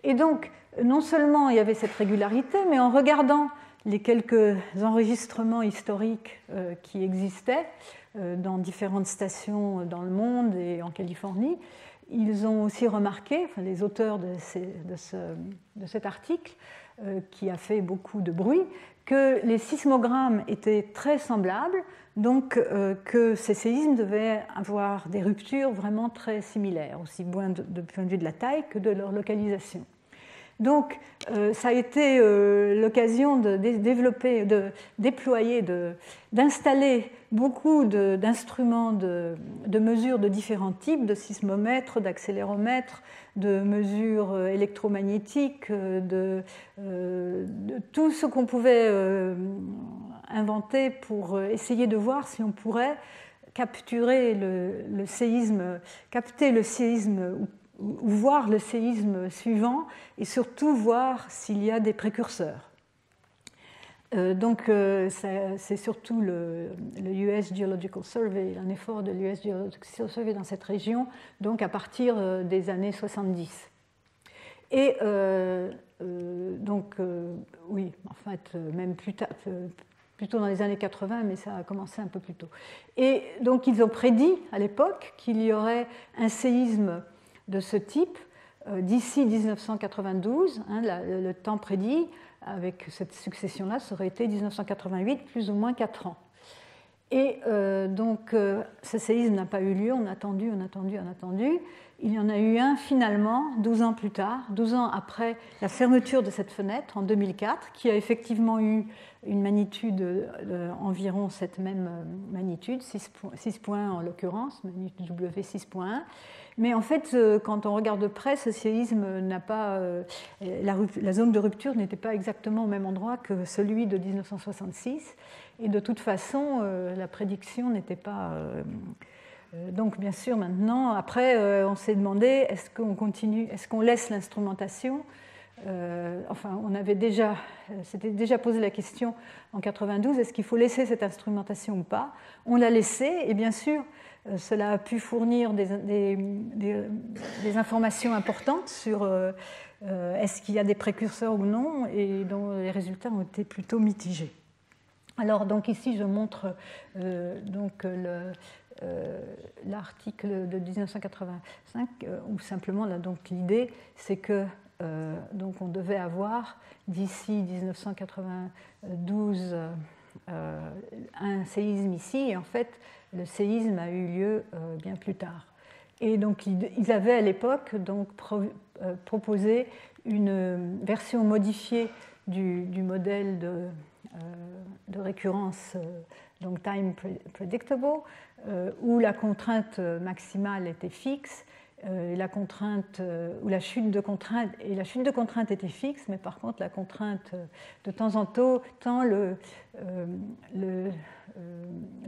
A: Et donc, non seulement il y avait cette régularité, mais en regardant les quelques enregistrements historiques qui existaient dans différentes stations dans le monde et en Californie, ils ont aussi remarqué, enfin, les auteurs de cet article, qui a fait beaucoup de bruit, que les sismogrammes étaient très semblables, donc que ces séismes devaient avoir des ruptures vraiment très similaires, aussi bien du point de vue de la taille que de leur localisation. Donc, ça a été l'occasion de développer, de déployer, d'installer beaucoup d'instruments de mesure de différents types, de sismomètres, d'accéléromètres, de mesures électromagnétiques, de tout ce qu'on pouvait inventer pour essayer de voir si on pourrait capturer le séisme, capter le séisme ou voir le séisme suivant et surtout voir s'il y a des précurseurs. Donc c'est surtout le US Geological Survey, un effort de l'US Geological Survey dans cette région, donc à partir des années 70. Et oui, en fait, même plus tard, plutôt dans les années 80, mais ça a commencé un peu plus tôt. Et donc ils ont prédit à l'époque qu'il y aurait un séisme de ce type d'ici 1992, le temps prédit avec cette succession-là, ça aurait été 1988, plus ou moins 4 ans. Et donc ce séisme n'a pas eu lieu, on a attendu. Il y en a eu un finalement 12 ans plus tard, 12 ans après la fermeture de cette fenêtre en 2004, qui a effectivement eu une magnitude environ cette même magnitude, 6 points en l'occurrence, magnitude W 6.1. Mais en fait, quand on regarde de près, ce séisme n'a pas. La zone de rupture n'était pas exactement au même endroit que celui de 1966. Et de toute façon, la prédiction n'était pas. Donc, bien sûr, maintenant, après, on s'est demandé est-ce qu'on continue, est-ce qu'on laisse l'instrumentation enfin, s'était déjà posé la question en 92, est-ce qu'il faut laisser cette instrumentation ou pas? On l'a laissée, et bien sûr, cela a pu fournir des informations importantes sur est-ce qu'il y a des précurseurs ou non, et dont les résultats ont été plutôt mitigés. Alors, donc ici, je montre l'article de 1985, où simplement, là, donc, l'idée, c'est que donc on devait avoir d'ici 1992 un séisme ici, et en fait le séisme a eu lieu bien plus tard. Et donc ils avaient à l'époque donc proposé une version modifiée du modèle de récurrence, donc time predictable, où la contrainte maximale était fixe. La contrainte ou la chute de contrainte, et la chute de contrainte était fixe, mais par contre la contrainte de temps en temps le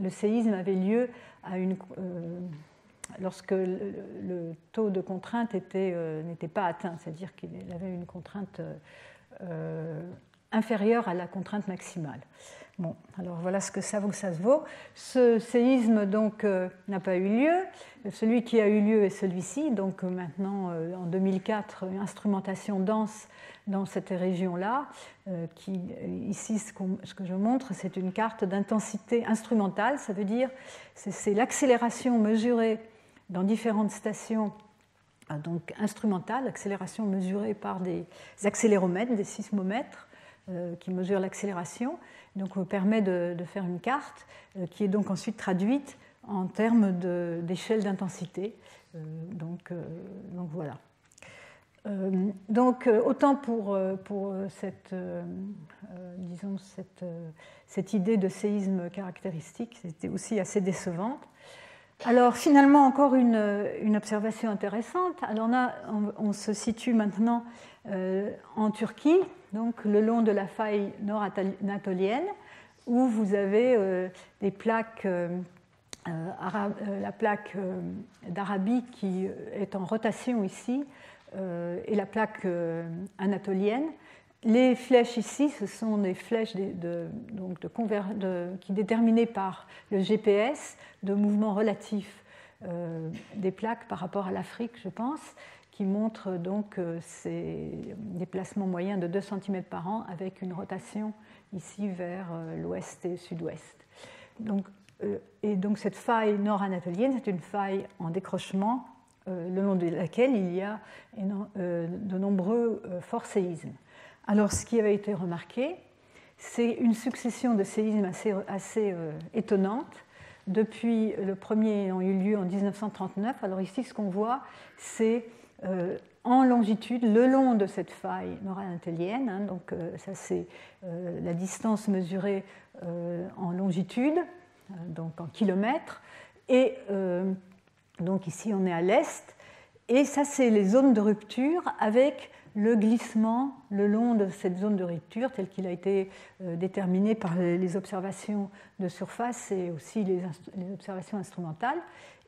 A: séisme avait lieu à une lorsque le taux de contrainte n'était pas atteint, c'est-à-dire qu'il avait une contrainte inférieure à la contrainte maximale. Bon, alors voilà ce que ça vaut, ça se vaut. Ce séisme donc n'a pas eu lieu. Celui qui a eu lieu est celui-ci. Donc maintenant, en 2004, une instrumentation dense dans cette région-là. Ici, ce que je montre, c'est une carte d'intensité instrumentale. Ça veut dire c'est l'accélération mesurée dans différentes stations donc instrumentales, accélération mesurée par des accéléromètres, des sismomètres qui mesurent l'accélération. Donc, on permet de faire une carte qui est donc ensuite traduite en termes d'échelle d'intensité. Donc voilà. Donc, autant pour cette idée de séisme caractéristique, c'était aussi assez décevante. Alors, finalement, encore une observation intéressante. Alors là, on se situe maintenant en Turquie, donc le long de la faille nord-anatolienne, où vous avez des plaques, la plaque d'Arabie qui est en rotation ici, et la plaque anatolienne. Les flèches ici, ce sont des flèches qui déterminées par le GPS de mouvement relatif des plaques par rapport à l'Afrique, je pense, qui montrent donc ces déplacements moyens de 2 cm par an avec une rotation ici vers l'ouest et sud-ouest. Et donc cette faille nord-anatolienne, c'est une faille en décrochement le long de laquelle il y a de nombreux forts séismes. Alors, ce qui avait été remarqué, c'est une succession de séismes assez étonnante, depuis le premier ayant eu lieu en 1939. Alors ici, ce qu'on voit, c'est en longitude, le long de cette faille nord-anatolienne, hein, donc ça c'est la distance mesurée en longitude, donc en kilomètres, et donc ici on est à l'est, et ça c'est les zones de rupture avec le glissement le long de cette zone de rupture tel qu'il a été déterminé par les observations de surface et aussi les observations instrumentales.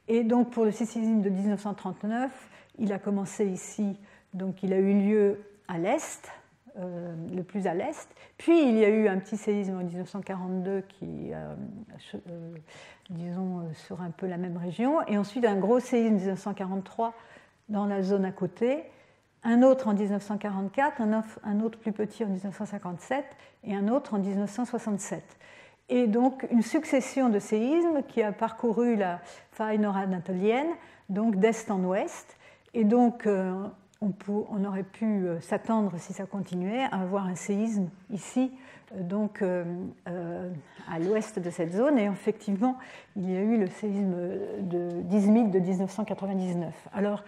A: Et donc pour le séisme de 1939, il a commencé ici, donc il a eu lieu à l'est, le plus à l'est, puis il y a eu un petit séisme en 1942 qui, disons, sur un peu la même région, et ensuite un gros séisme en 1943 dans la zone à côté, un autre en 1944, un autre plus petit en 1957 et un autre en 1967. Et donc une succession de séismes qui a parcouru la faille nord-anatolienne, donc d'est en ouest. Et donc on aurait pu s'attendre, si ça continuait, à avoir un séisme ici, donc à l'ouest de cette zone. Et effectivement, il y a eu le séisme d'Izmit de 1999. Alors,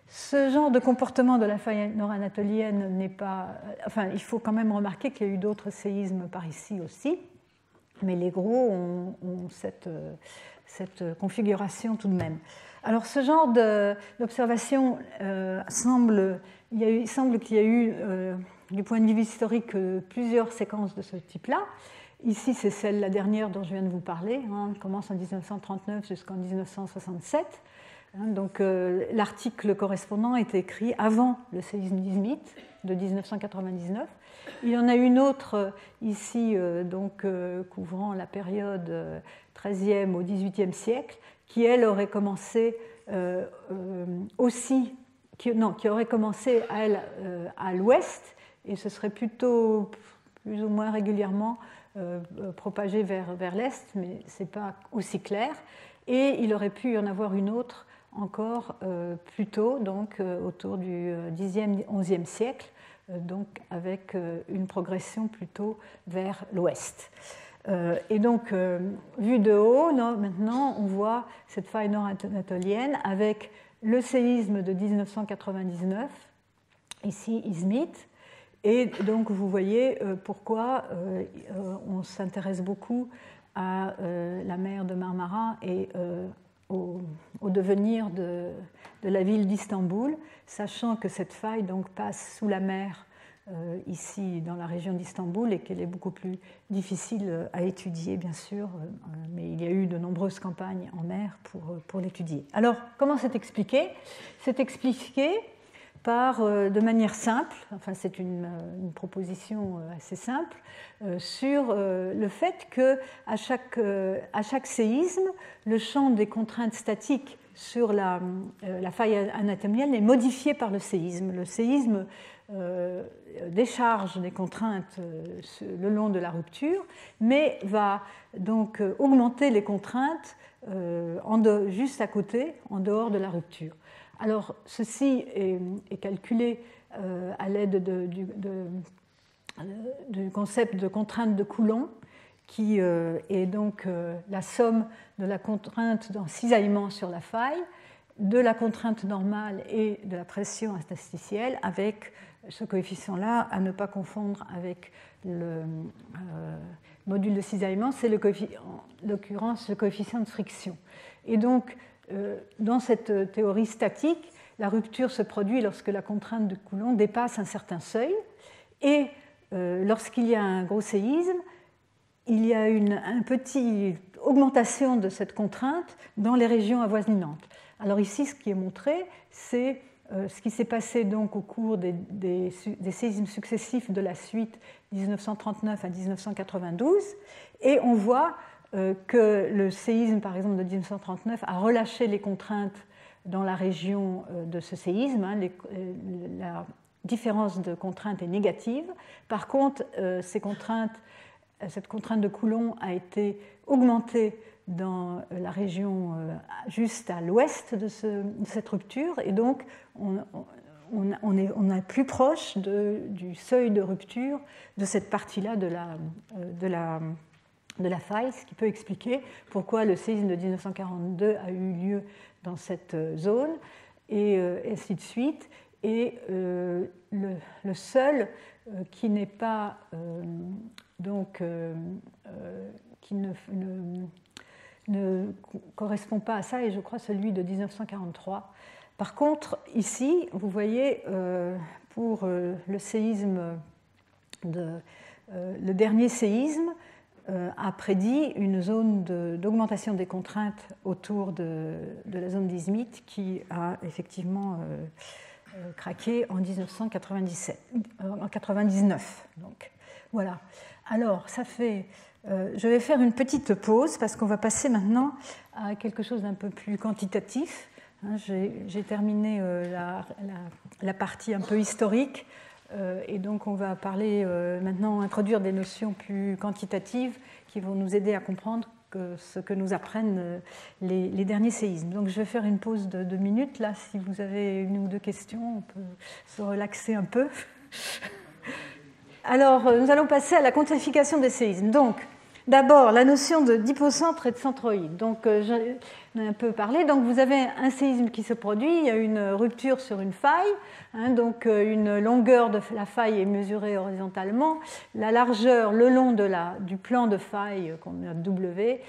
A: ce genre de comportement de la faille nord-anatolienne n'est pas... Enfin, il faut quand même remarquer qu'il y a eu d'autres séismes par ici aussi, mais les gros ont cette configuration tout de même. Alors, ce genre d'observation semble qu'il y a eu, du point de vue historique, plusieurs séquences de ce type-là. Ici, c'est celle, la dernière dont je viens de vous parler, hein, qui commence en 1939 jusqu'en 1967. Donc, l'article correspondant est écrit avant le séisme d'Izmit de 1999. Il y en a une autre ici, couvrant la période 13e au 18e siècle, qui elle aurait commencé qui aurait commencé à l'ouest, et ce serait plutôt plus ou moins régulièrement propagé vers l'est, mais ce n'est pas aussi clair. Et il aurait pu y en avoir une autre encore plus tôt, donc autour du 10e, 11e siècle, donc avec une progression plutôt vers l'ouest. Et donc, vu de haut, maintenant, on voit cette faille nord-anatolienne avec le séisme de 1999, ici Izmit. Et donc, vous voyez pourquoi on s'intéresse beaucoup à la mer de Marmara et au devenir de la ville d'Istanbul, sachant que cette faille donc, passe sous la mer ici dans la région d'Istanbul et qu'elle est beaucoup plus difficile à étudier, bien sûr, mais il y a eu de nombreuses campagnes en mer pour l'étudier. Alors, comment c'est expliqué? C'est expliqué de manière simple, enfin c'est une proposition assez simple, sur le fait qu'à chaque séisme, le champ des contraintes statiques sur la faille anatomienne est modifié par le séisme. Le séisme décharge des contraintes le long de la rupture, mais va donc augmenter les contraintes juste à côté, en dehors de la rupture. Alors, ceci est calculé à l'aide du concept de contrainte de Coulomb, qui est donc la somme de la contrainte en cisaillement sur la faille, de la contrainte normale et de la pression interstitielle, avec ce coefficient-là à ne pas confondre avec le module de cisaillement, c'est en l'occurrence le coefficient de friction. Et donc, dans cette théorie statique, la rupture se produit lorsque la contrainte de Coulomb dépasse un certain seuil, et lorsqu'il y a un gros séisme, il y a une petite augmentation de cette contrainte dans les régions avoisinantes. Alors ici, ce qui est montré, c'est ce qui s'est passé donc au cours des séismes successifs de la suite 1939 à 1992, et on voit que le séisme, par exemple, de 1939 a relâché les contraintes dans la région de ce séisme. La différence de contrainte est négative. Par contre, cette contrainte de Coulomb a été augmentée dans la région juste à l'ouest de cette rupture, et donc on est plus proche du seuil de rupture de cette partie-là de la faille, ce qui peut expliquer pourquoi le séisme de 1942 a eu lieu dans cette zone, et ainsi de suite. Et le seul qui n'est pas qui ne correspond pas à ça, et je crois celui de 1943. Par contre, ici, vous voyez, pour le séisme le dernier séisme a prédit une zone d'augmentation des contraintes autour de la zone d'Izmit qui a effectivement craqué en 1999. Donc, voilà. Alors, ça fait... je vais faire une petite pause parce qu'on va passer maintenant à quelque chose d'un peu plus quantitatif. J'ai terminé la partie un peu historique. Et donc on va parler maintenant, introduire des notions plus quantitatives qui vont nous aider à comprendre ce que nous apprennent les derniers séismes. Donc je vais faire une pause de 2 minutes. Là, si vous avez une ou deux questions, on peut se relaxer un peu. Alors, nous allons passer à la quantification des séismes. Donc, d'abord, la notion d'hypocentre et de centroïde. Donc, j'en ai un peu parlé. Donc, vous avez un séisme qui se produit, il y a une rupture sur une faille. Donc, une longueur de la faille est mesurée horizontalement. La largeur le long du plan de faille, qu'on a W,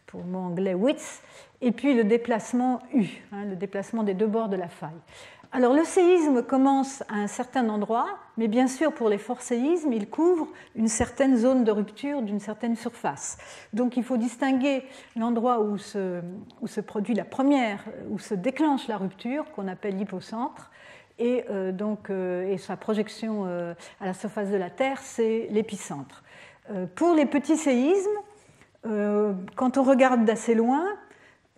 A: pour le mot anglais width, et puis le déplacement U, le déplacement des deux bords de la faille. Alors, le séisme commence à un certain endroit, mais bien sûr, pour les forts séismes, il couvre une certaine zone de rupture d'une certaine surface. Donc, il faut distinguer l'endroit où se produit la première, où se déclenche la rupture, qu'on appelle l'hypocentre, et sa projection à la surface de la Terre, c'est l'épicentre. Pour les petits séismes, quand on regarde d'assez loin,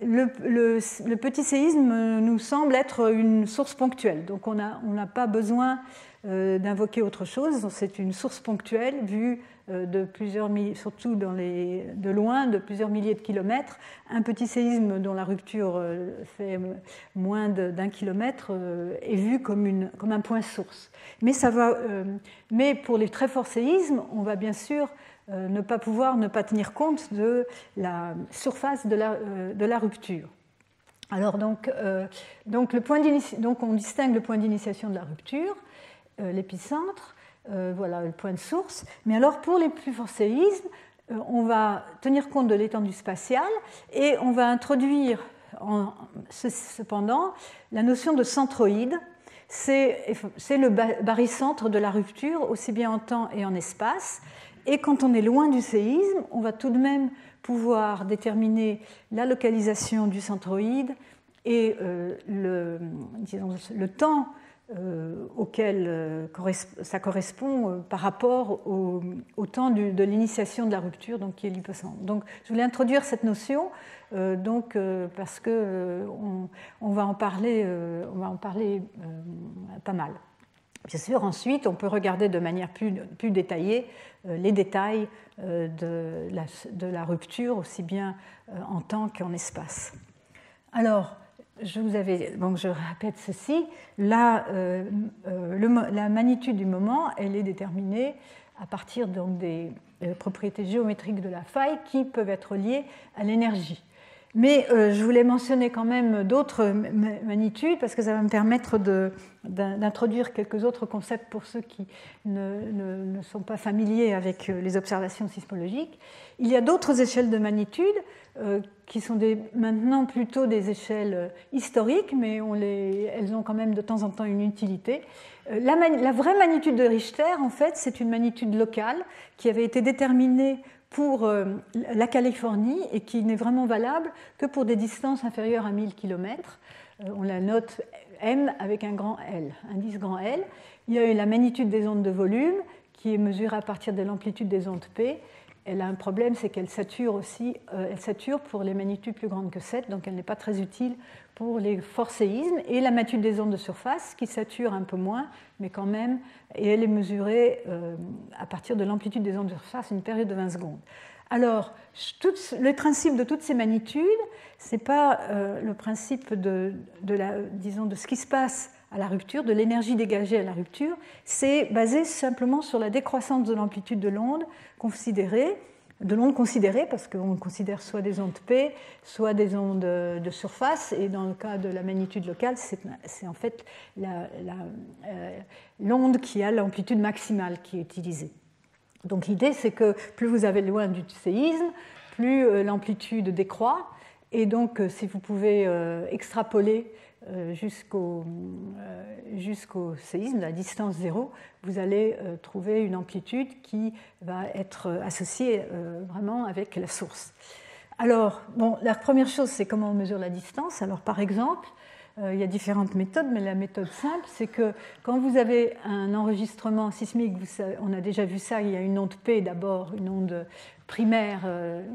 A: le petit séisme nous semble être une source ponctuelle. Donc on n'a pas besoin d'invoquer autre chose. C'est une source ponctuelle vue de plusieurs milliers, surtout de loin, de plusieurs milliers de kilomètres. Un petit séisme dont la rupture fait moins d'1 kilomètre est vu comme un point source. Mais pour les très forts séismes, on va bien sûr ne pas tenir compte de la surface de la rupture. Alors donc on distingue le point d'initiation de la rupture, l'épicentre, voilà le point de source. Mais alors pour les plus forts séismes, on va tenir compte de l'étendue spatiale et on va introduire cependant la notion de centroïde, c'est le barycentre de la rupture, aussi bien en temps et en espace. Et quand on est loin du séisme, on va tout de même pouvoir déterminer la localisation du centroïde et le temps auquel ça correspond par rapport au temps de l'initiation de la rupture, donc qui est l'hypocentre. Donc, je voulais introduire cette notion, parce que on va en parler pas mal. Bien sûr, ensuite, on peut regarder de manière plus détaillée les détails de la rupture, aussi bien en temps qu'en espace. Alors, je répète ceci, la magnitude du moment, elle est déterminée à partir donc des propriétés géométriques de la faille qui peuvent être liées à l'énergie. Mais je voulais mentionner quand même d'autres magnitudes parce que ça va me permettre d'introduire quelques autres concepts pour ceux qui ne sont pas familiers avec les observations sismologiques. Il y a d'autres échelles de magnitude qui sont maintenant plutôt des échelles historiques, mais elles ont quand même de temps en temps une utilité. La vraie magnitude de Richter, en fait, c'est une magnitude locale qui avait été déterminée pour la Californie et qui n'est vraiment valable que pour des distances inférieures à 1000 km. On la note M avec un grand L, indice grand L. Il y a eu la magnitude des ondes de volume qui est mesurée à partir de l'amplitude des ondes P. Elle a un problème, c'est qu'elle sature aussi, elle sature pour les magnitudes plus grandes que 7, donc elle n'est pas très utile pour les forts séismes. Et la magnitude des ondes de surface qui sature un peu moins, mais quand même, et elle est mesurée à partir de l'amplitude des ondes de surface, une période de 20 secondes. Alors, le principe de toutes ces magnitudes, ce n'est pas le principe de ce qui se passe à la rupture, de l'énergie dégagée à la rupture, c'est basé simplement sur la décroissance de l'amplitude de l'onde considérée, parce qu'on considère soit des ondes P, soit des ondes de surface, et dans le cas de la magnitude locale, c'est en fait l'onde qui a l'amplitude maximale qui est utilisée. Donc l'idée, c'est que plus vous avez loin du séisme, plus l'amplitude décroît, et donc si vous pouvez extrapoler jusqu'au séisme, la distance zéro, vous allez trouver une amplitude qui va être associée vraiment avec la source. Alors, la première chose, c'est comment on mesure la distance. Alors, par exemple, il y a différentes méthodes, mais la méthode simple, c'est que quand vous avez un enregistrement sismique, on a déjà vu ça, il y a une onde P d'abord, une onde primaire,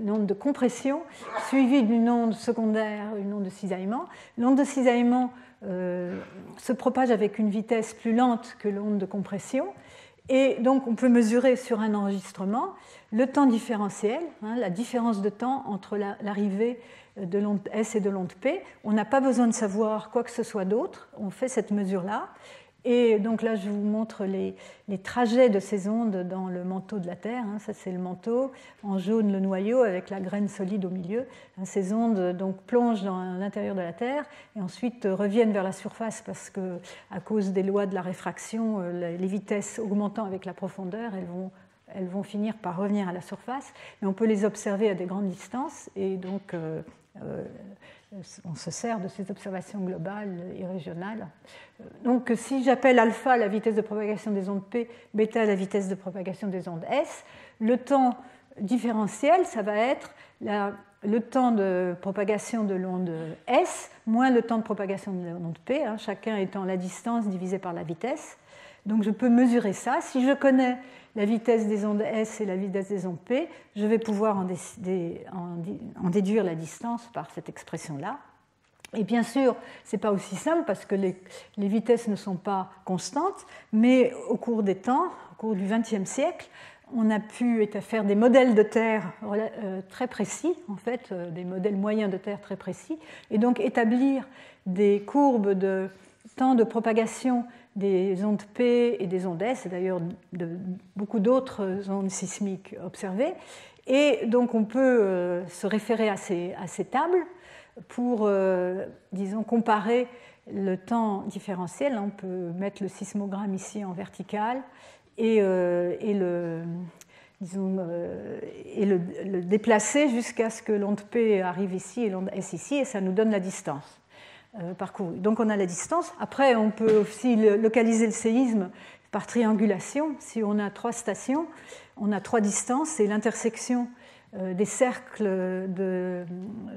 A: une onde de compression, suivie d'une onde secondaire, une onde de cisaillement. L'onde de cisaillement se propage avec une vitesse plus lente que l'onde de compression, et donc on peut mesurer sur un enregistrement le temps différentiel, la différence de temps entre l'arrivée de l'onde S et de l'onde P. On n'a pas besoin de savoir quoi que ce soit d'autre, on fait cette mesure-là. Et donc là, je vous montre les trajets de ces ondes dans le manteau de la Terre. Ça, c'est le manteau, en jaune le noyau avec la graine solide au milieu. Ces ondes donc plongent dans l'intérieur de la Terre et ensuite reviennent vers la surface parce que, à cause des lois de la réfraction, les vitesses augmentant avec la profondeur, elles vont finir par revenir à la surface. Mais on peut les observer à des grandes distances et donc on se sert de ces observations globales et régionales. Donc, si j'appelle alpha la vitesse de propagation des ondes P, bêta la vitesse de propagation des ondes S, le temps différentiel, ça va être le temps de propagation de l'onde S moins le temps de propagation de l'onde P, chacun étant la distance divisée par la vitesse. Donc, je peux mesurer ça. Si je connais la vitesse des ondes S et la vitesse des ondes P, je vais pouvoir en déduire la distance par cette expression-là. Et bien sûr, ce n'est pas aussi simple parce que les vitesses ne sont pas constantes, mais au cours des temps, au cours du XXe siècle, on a pu faire des modèles de Terre très précis, en fait, des modèles moyens de Terre très précis, et donc établir des courbes de temps de propagation des ondes P et des ondes S, et d'ailleurs de beaucoup d'autres ondes sismiques observées. Et donc on peut se référer à ces tables pour, disons, comparer le temps différentiel. On peut mettre le sismogramme ici en vertical et le déplacer jusqu'à ce que l'onde P arrive ici et l'onde S ici, et ça nous donne la distance. parcouru. Donc on a la distance. Après, on peut aussi localiser le séisme par triangulation. Si on a 3 stations, on a 3 distances et l'intersection des cercles de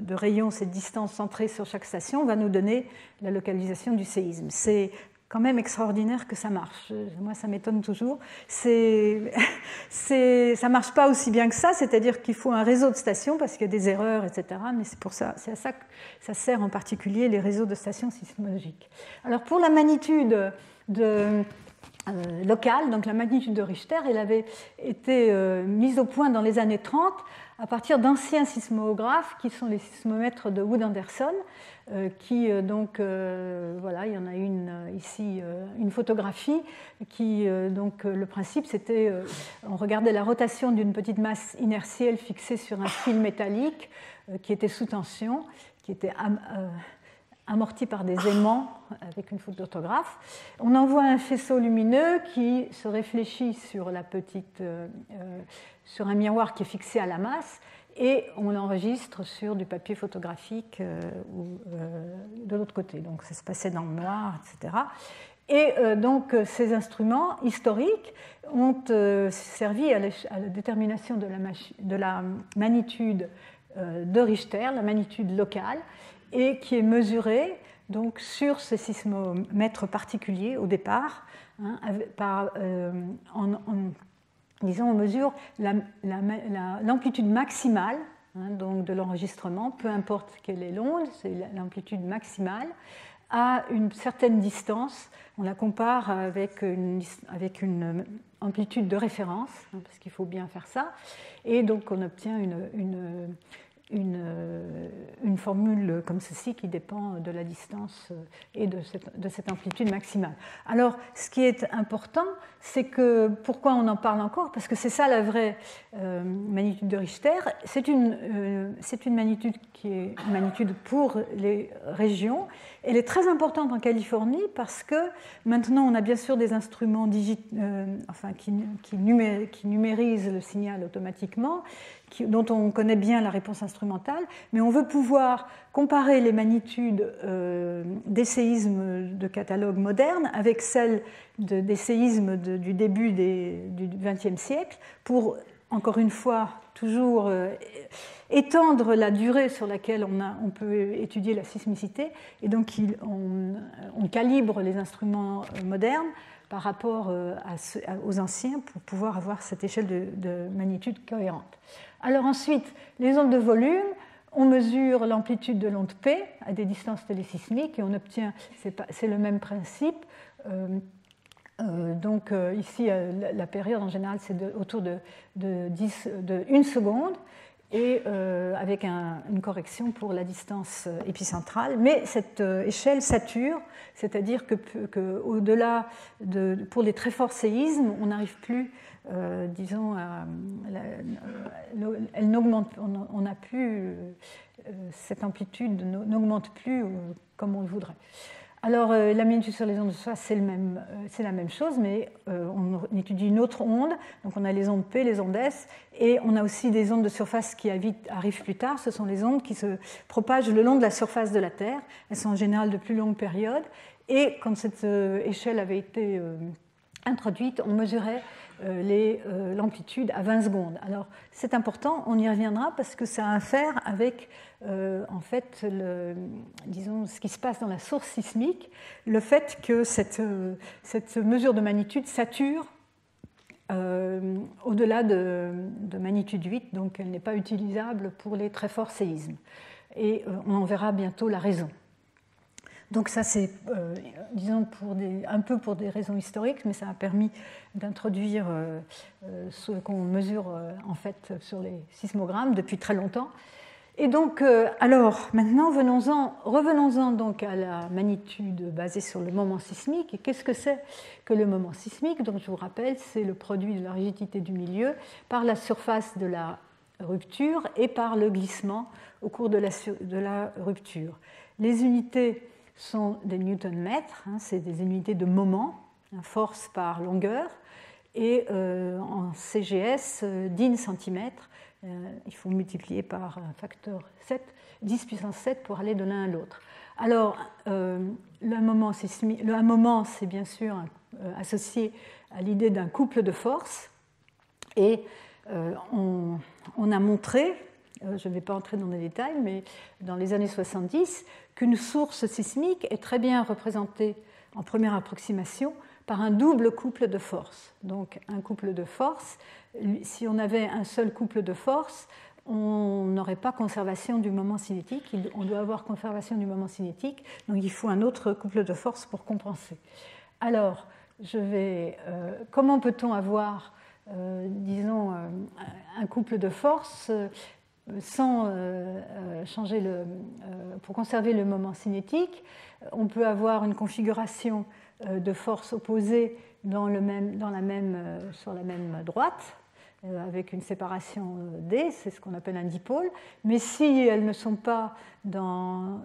A: rayons, cette distance centrée sur chaque station, va nous donner la localisation du séisme. C'est quand même extraordinaire que ça marche. Moi, ça m'étonne toujours. Ça ne marche pas aussi bien que ça, c'est-à-dire qu'il faut un réseau de stations parce qu'il y a des erreurs, etc. Mais c'est pour ça, c'est à ça que ça sert en particulier les réseaux de stations sismologiques. Alors pour la magnitude locale, donc la magnitude de Richter, elle avait été mise au point dans les années 30 à partir d'anciens sismographes qui sont les sismomètres de Wood-Anderson, voilà, il y en a une ici, une photographie qui, donc le principe c'était, on regardait la rotation d'une petite masse inertielle fixée sur un fil métallique qui était sous tension, qui était amorti par des aimants avec une faute d'orthographe. On envoie un faisceau lumineux qui se réfléchit sur sur un miroir qui est fixé à la masse et on l'enregistre sur du papier photographique de l'autre côté. Donc ça se passait dans le noir, etc. Et donc ces instruments historiques ont servi à la détermination de la magnitude de Richter, la magnitude locale, et qui est mesurée donc, sur ce sismomètre particulier au départ. Hein, disons, on mesure l'amplitude maximale donc de l'enregistrement, peu importe quelle est l'onde, c'est l'amplitude maximale, à une certaine distance. On la compare avec une amplitude de référence, parce qu'il faut bien faire ça, et donc on obtient une formule comme ceci qui dépend de la distance et de cette amplitude maximale. Alors, ce qui est important, c'est que, pourquoi on en parle encore? Parce que c'est ça la vraie magnitude de Richter. C'est une magnitude qui est une magnitude pour les régions. Elle est très importante en Californie parce que maintenant, on a bien sûr des instruments qui numérisent le signal automatiquement, dont on connaît bien la réponse instrumentale, mais on veut pouvoir comparer les magnitudes des séismes de catalogue moderne avec celles des séismes du début du XXe siècle pour, encore une fois, toujours étendre la durée sur laquelle on peut étudier la sismicité. Et donc, on calibre les instruments modernes par rapport aux anciens pour pouvoir avoir cette échelle de magnitude cohérente. Alors ensuite, les ondes de volume, on mesure l'amplitude de l'onde P à des distances télésismiques et on obtient, c'est le même principe. Donc ici, la période en général, c'est autour de 1 seconde et avec une correction pour la distance épicentrale. Mais cette échelle sature, c'est-à-dire qu'au-delà pour les très forts séismes, on n'arrive plus, disons, elle n'augmente, on n'a plus, cette amplitude n'augmente plus comme on le voudrait. Alors, la magnitude sur les ondes de surface, c'est la même chose, mais on étudie une autre onde. Donc, on a les ondes P, les ondes S, et on a aussi des ondes de surface qui arrivent plus tard. Ce sont les ondes qui se propagent le long de la surface de la Terre. Elles sont en général de plus longue période. Et quand cette échelle avait été introduite, on mesurait l'amplitude à 20 secondes. Alors, c'est important, on y reviendra parce que ça a à faire avec, en fait, disons, ce qui se passe dans la source sismique, le fait que cette mesure de magnitude sature au-delà de magnitude 8, donc elle n'est pas utilisable pour les très forts séismes. Et on en verra bientôt la raison. Donc ça, c'est, disons, un peu pour des raisons historiques, mais ça a permis d'introduire ce qu'on mesure en fait sur les sismogrammes depuis très longtemps. Et donc, alors, maintenant, revenons-en donc à la magnitude basée sur le moment sismique. Et qu'est-ce que c'est que le moment sismique? Donc, je vous rappelle, c'est le produit de la rigidité du milieu par la surface de la rupture et par le glissement au cours de la rupture. Les unités sont des newton-mètres, c'est des unités de moment, force par longueur, et en CGS, 10 cm, il faut multiplier par un facteur 7 10 puissance 7 pour aller de l'un à l'autre. Alors, un moment, c'est bien sûr associé à l'idée d'un couple de force. Et on a montré, je ne vais pas entrer dans les détails, mais dans les années 70, qu'une source sismique est très bien représentée en première approximation par un double couple de force. Donc un couple de force, si on avait un seul couple de force, on n'aurait pas conservation du moment cinétique. On doit avoir conservation du moment cinétique, donc il faut un autre couple de force pour compenser. Alors, comment peut-on avoir, disons, un couple de force sans changer pour conserver le moment cinétique? On peut avoir une configuration de force opposée sur la même droite, avec une séparation D, c'est ce qu'on appelle un dipôle, mais si elles ne sont pas en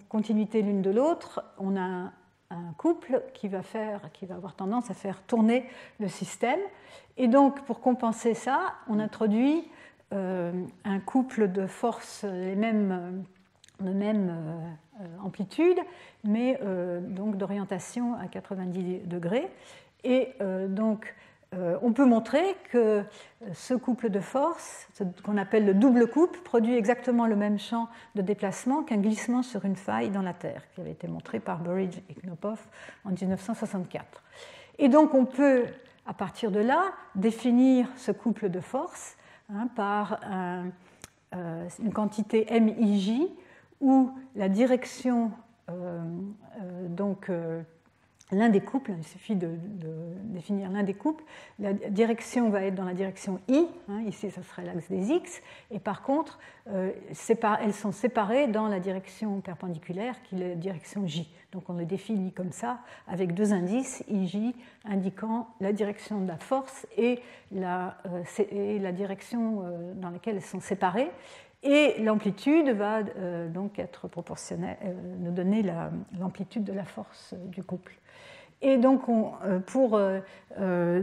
A: continuité l'une de l'autre, on a un couple qui va avoir tendance à faire tourner le système. Et donc, pour compenser ça, on introduit un couple de forces de même amplitude, mais donc d'orientation à 90 degrés. Et donc, on peut montrer que ce couple de forces, ce qu'on appelle le double couple, produit exactement le même champ de déplacement qu'un glissement sur une faille dans la Terre, qui avait été montré par Burridge et Knopf en 1964. Et donc on peut, à partir de là, définir ce couple de forces par une quantité MIJ, où la direction, l'un des couples, il suffit de définir l'un des couples, la direction va être dans la direction I, ici ce serait l'axe des X, et par contre, elles sont séparées dans la direction perpendiculaire, qui est la direction J. Donc on le définit comme ça, avec deux indices, IJ, indiquant la direction de la force et la direction dans laquelle elles sont séparées. Et l'amplitude va donc être proportionnelle, nous donner l'amplitude de la force du couple. Et donc,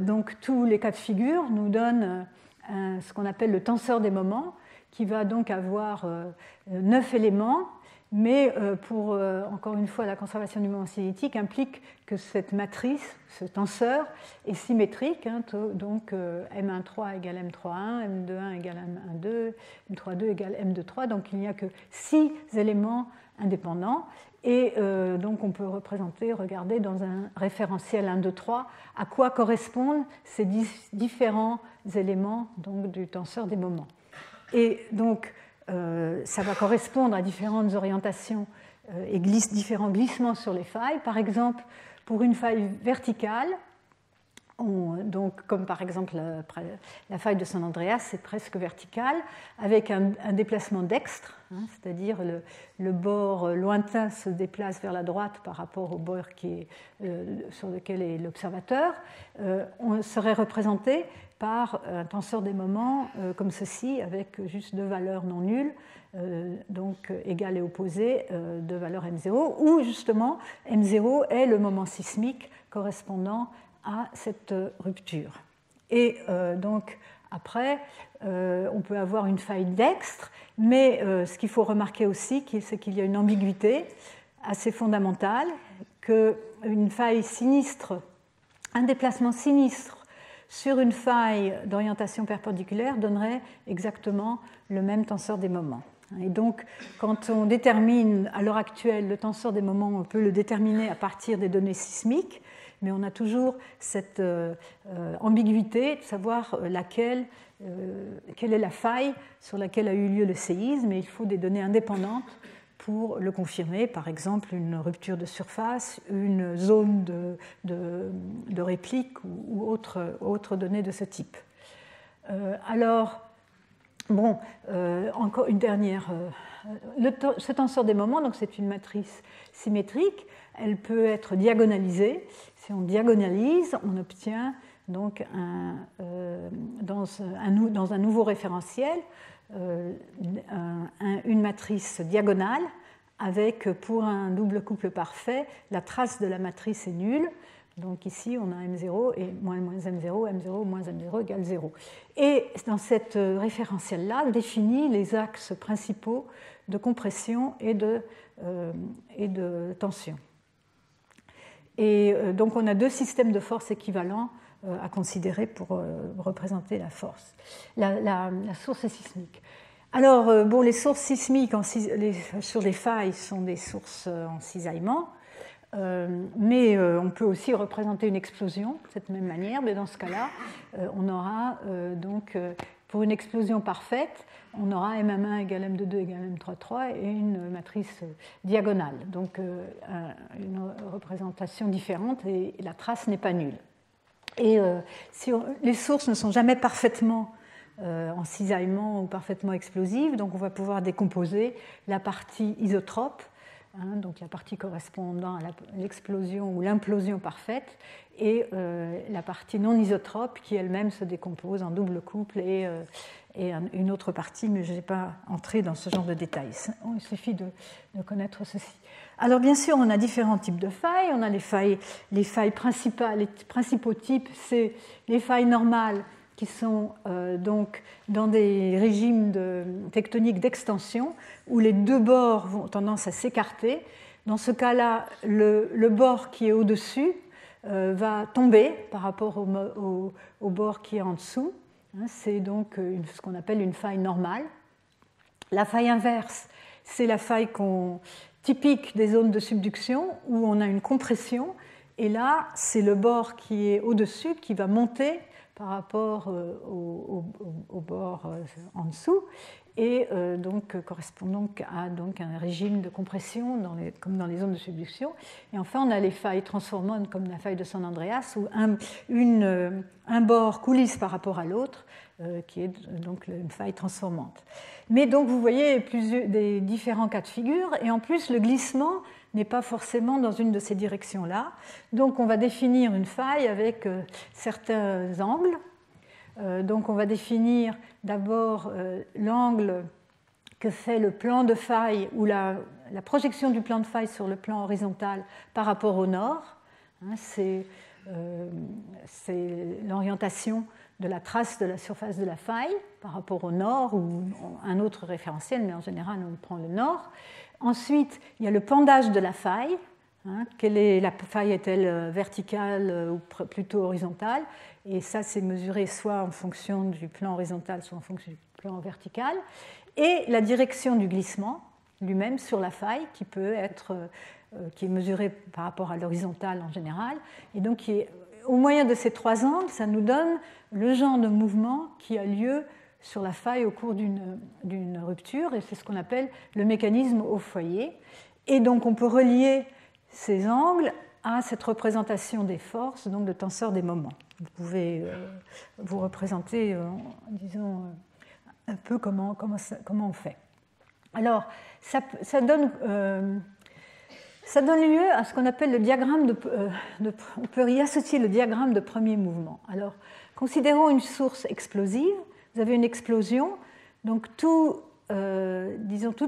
A: donc tous les cas de figure nous donnent ce qu'on appelle le tenseur des moments, qui va donc avoir 9 éléments, mais encore une fois, la conservation du moment cinétique implique que cette matrice, ce tenseur, est symétrique, donc M1,3 égale M3,1, M2,1 égale M1,2, M3,2 égale M2,3, donc il n'y a que 6 éléments indépendants. Et donc on peut regarder dans un référentiel 1, 2, 3 à quoi correspondent ces différents éléments donc, du tenseur des moments. Et donc ça va correspondre à différentes orientations et différents glissements sur les failles. Par exemple, pour une faille verticale, donc, comme par exemple la faille de San Andreas, c'est presque vertical, avec un déplacement dextre, c'est-à-dire le bord lointain se déplace vers la droite par rapport au bord sur lequel est l'observateur. On serait représenté par un tenseur des moments comme ceci, avec juste deux valeurs non nulles, donc égales et opposées, de valeur M0, où justement M0 est le moment sismique correspondant à cette rupture. Et donc après, on peut avoir une faille dextre, mais ce qu'il faut remarquer aussi, c'est qu'il y a une ambiguïté assez fondamentale, qu'une faille sinistre, un déplacement sinistre sur une faille d'orientation perpendiculaire donnerait exactement le même tenseur des moments. Et donc, quand on détermine à l'heure actuelle le tenseur des moments, on peut le déterminer à partir des données sismiques, mais on a toujours cette ambiguïté de savoir quelle est la faille sur laquelle a eu lieu le séisme, et il faut des données indépendantes pour le confirmer, par exemple une rupture de surface, une zone de réplique ou autre données de ce type. Encore une dernière. Ce tenseur des moments, donc c'est une matrice symétrique, elle peut être diagonalisée. Si on diagonalise, on obtient donc dans un nouveau référentiel une matrice diagonale avec, pour un double couple parfait, la trace de la matrice est nulle. Donc ici, on a M0 et moins M0, M0 moins M0 égale 0. Et dans cette référentielle-là, définit les axes principaux de compression et de tension. Et donc on a deux systèmes de force équivalents à considérer pour représenter la force, la source sismique. Alors, bon, les sources sismiques sur les failles sont des sources en cisaillement, mais on peut aussi représenter une explosion de cette même manière, mais dans ce cas-là, on aura donc, pour une explosion parfaite, on aura M1 égale M22 égale M33 et une matrice diagonale, donc une représentation différente et la trace n'est pas nulle. Et les sources ne sont jamais parfaitement en cisaillement ou parfaitement explosives, donc on va pouvoir décomposer la partie isotrope, donc la partie correspondant à l'explosion ou l'implosion parfaite, et la partie non isotrope qui elle-même se décompose en double couple et une autre partie, mais je n'ai pas entré dans ce genre de détails. Il suffit de connaître ceci. Alors bien sûr, on a différents types de failles. On a les failles principales, les principaux types, c'est les failles normales qui sont donc dans des régimes tectoniques d'extension où les deux bords vont tendance à s'écarter. Dans ce cas-là, le bord qui est au-dessus va tomber par rapport au bord qui est en dessous. C'est donc ce qu'on appelle une faille normale. La faille inverse, c'est la faille typique des zones de subduction où on a une compression. Et là, c'est le bord qui est au-dessus qui va monter par rapport au bord en dessous et donc correspond donc à un régime de compression comme dans les zones de subduction. Et enfin, on a les failles transformantes comme la faille de San Andreas où un bord coulisse par rapport à l'autre, qui est donc une faille transformante. Mais donc vous voyez des différents cas de figure et en plus le glissement n'est pas forcément dans une de ces directions-là. Donc on va définir une faille avec certains angles. Donc on va définir d'abord l'angle que fait le plan de faille ou la projection du plan de faille sur le plan horizontal par rapport au nord. C'est l'orientation de la trace de la surface de la faille par rapport au nord ou un autre référentiel, mais en général on prend le nord. Ensuite, il y a le pendage de la faille. La faille est-elle verticale ou plutôt horizontale? Et ça, c'est mesuré soit en fonction du plan horizontal, soit en fonction du plan vertical. Et la direction du glissement lui-même sur la faille, qui est mesurée par rapport à l'horizontale en général. Et donc, au moyen de ces trois angles, ça nous donne le genre de mouvement qui a lieu sur la faille au cours d'une rupture, et c'est ce qu'on appelle le mécanisme au foyer. Et donc, on peut relier ces angles à cette représentation des forces, donc de tenseur des moments. Vous pouvez vous représenter, disons, un peu comment on fait. Alors, ça donne lieu à ce qu'on appelle le diagramme on peut y associer le diagramme de premier mouvement. Alors, considérons une source explosive. Vous avez une explosion, donc toute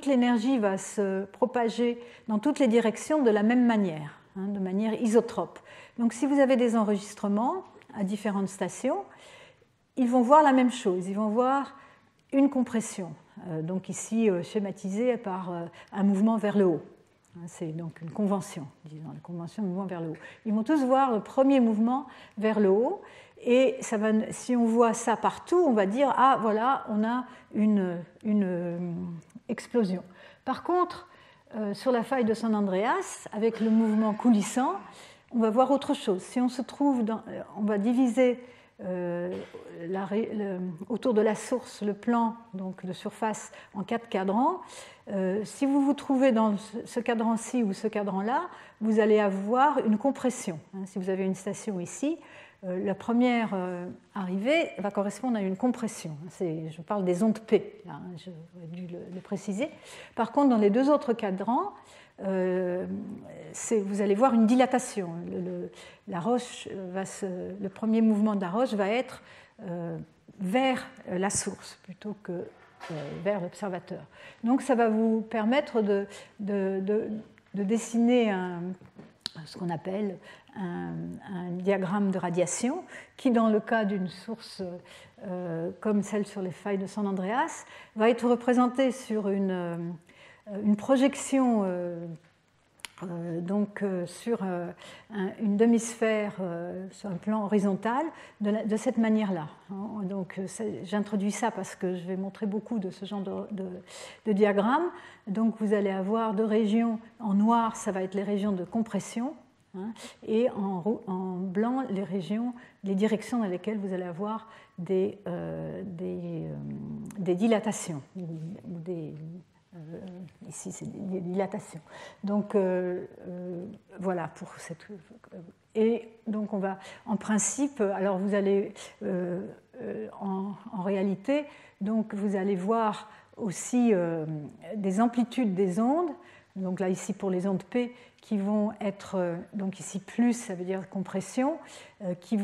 A: l'énergie va se propager dans toutes les directions de la même manière, de manière isotrope. Donc si vous avez des enregistrements à différentes stations, ils vont voir la même chose, ils vont voir une compression, donc ici schématisée par un mouvement vers le haut. C'est donc une convention, disons, la convention de mouvement vers le haut. Ils vont tous voir le premier mouvement vers le haut, et si on voit ça partout, on va dire « Ah, voilà, on a une explosion ». Par contre, sur la faille de San Andreas, avec le mouvement coulissant, on va voir autre chose. Si on se trouve on va diviser autour de la source le plan donc, de surface en 4 cadrans. Si vous vous trouvez dans ce cadran-ci ou ce cadran-là, vous allez avoir une compression. Si vous avez une station ici, la première arrivée va correspondre à une compression. Je parle des ondes P, là, j'aurais dû le préciser. Par contre, dans les deux autres cadrans, vous allez voir une dilatation. Le premier mouvement de la roche va être vers la source plutôt que vers l'observateur. Donc ça va vous permettre de dessiner ce qu'on appelle un diagramme de radiation, qui, dans le cas d'une source comme celle sur les failles de San Andreas, va être représenté sur une projection sur une demi-sphère sur un plan horizontal de cette manière-là. Donc j'introduis ça parce que je vais montrer beaucoup de ce genre de diagrammes. Donc vous allez avoir deux régions. En noir, ça va être les régions de compression, et en blanc, les directions dans lesquelles vous allez avoir des dilatations ou des ici, c'est des dilatations. Donc, voilà pour cette. Et donc, on va, en principe, alors vous allez, en réalité, donc vous allez voir aussi des amplitudes des ondes. Donc là, ici, pour les ondes P, qui vont être, donc ici, plus, ça veut dire compression, il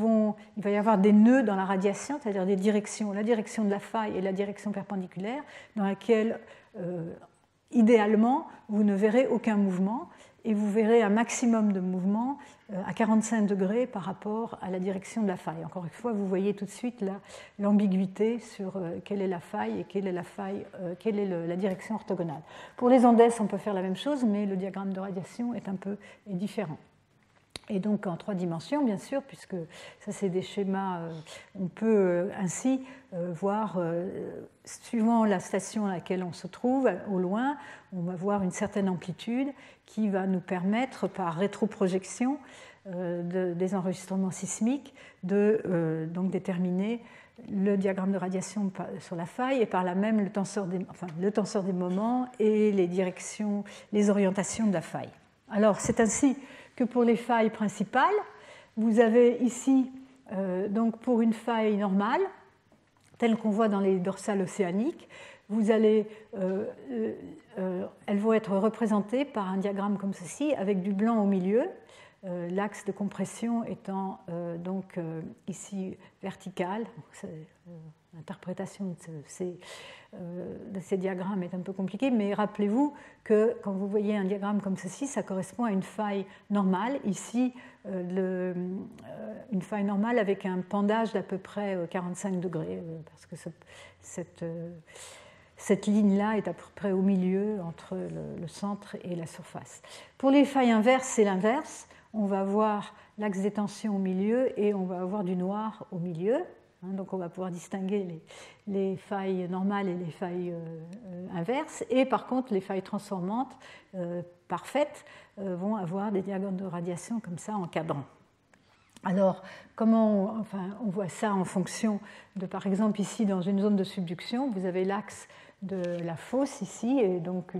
A: va y avoir des nœuds dans la radiation, c'est-à-dire des directions, la direction de la faille et la direction perpendiculaire, dans laquelle idéalement, vous ne verrez aucun mouvement et vous verrez un maximum de mouvement à 45 degrés par rapport à la direction de la faille. Encore une fois, vous voyez tout de suite l'ambiguïté sur quelle est la faille et quelle est la direction orthogonale. Pour les ondes S, on peut faire la même chose, mais le diagramme de radiation est différent. Et donc en 3 dimensions, bien sûr, puisque ça c'est des schémas, on peut ainsi voir, suivant la station à laquelle on se trouve, au loin, on va voir une certaine amplitude qui va nous permettre, par rétroprojection des enregistrements sismiques, de donc déterminer le diagramme de radiation sur la faille et par là même le tenseur des moments et les directions, les orientations de la faille. Alors c'est ainsi que pour les failles principales, vous avez ici, donc pour une faille normale, telle qu'on voit dans les dorsales océaniques, elles vont être représentées par un diagramme comme ceci, avec du blanc au milieu, l'axe de compression étant donc ici vertical. L'interprétation de ces diagrammes est un peu compliquée, mais rappelez-vous que quand vous voyez un diagramme comme ceci, ça correspond à une faille normale. Ici, une faille normale avec un pendage d'à peu près 45 degrés, parce que cette ligne-là est à peu près au milieu entre le centre et la surface. Pour les failles inverses, c'est l'inverse. On va avoir l'axe des tensions au milieu et on va avoir du noir au milieu. Donc on va pouvoir distinguer les failles normales et les failles inverses. Et par contre, les failles transformantes parfaites vont avoir des diagrammes de radiation comme ça en cadran. Alors, comment on voit ça en fonction de, par exemple, ici, dans une zone de subduction, vous avez l'axe de la fosse ici, et donc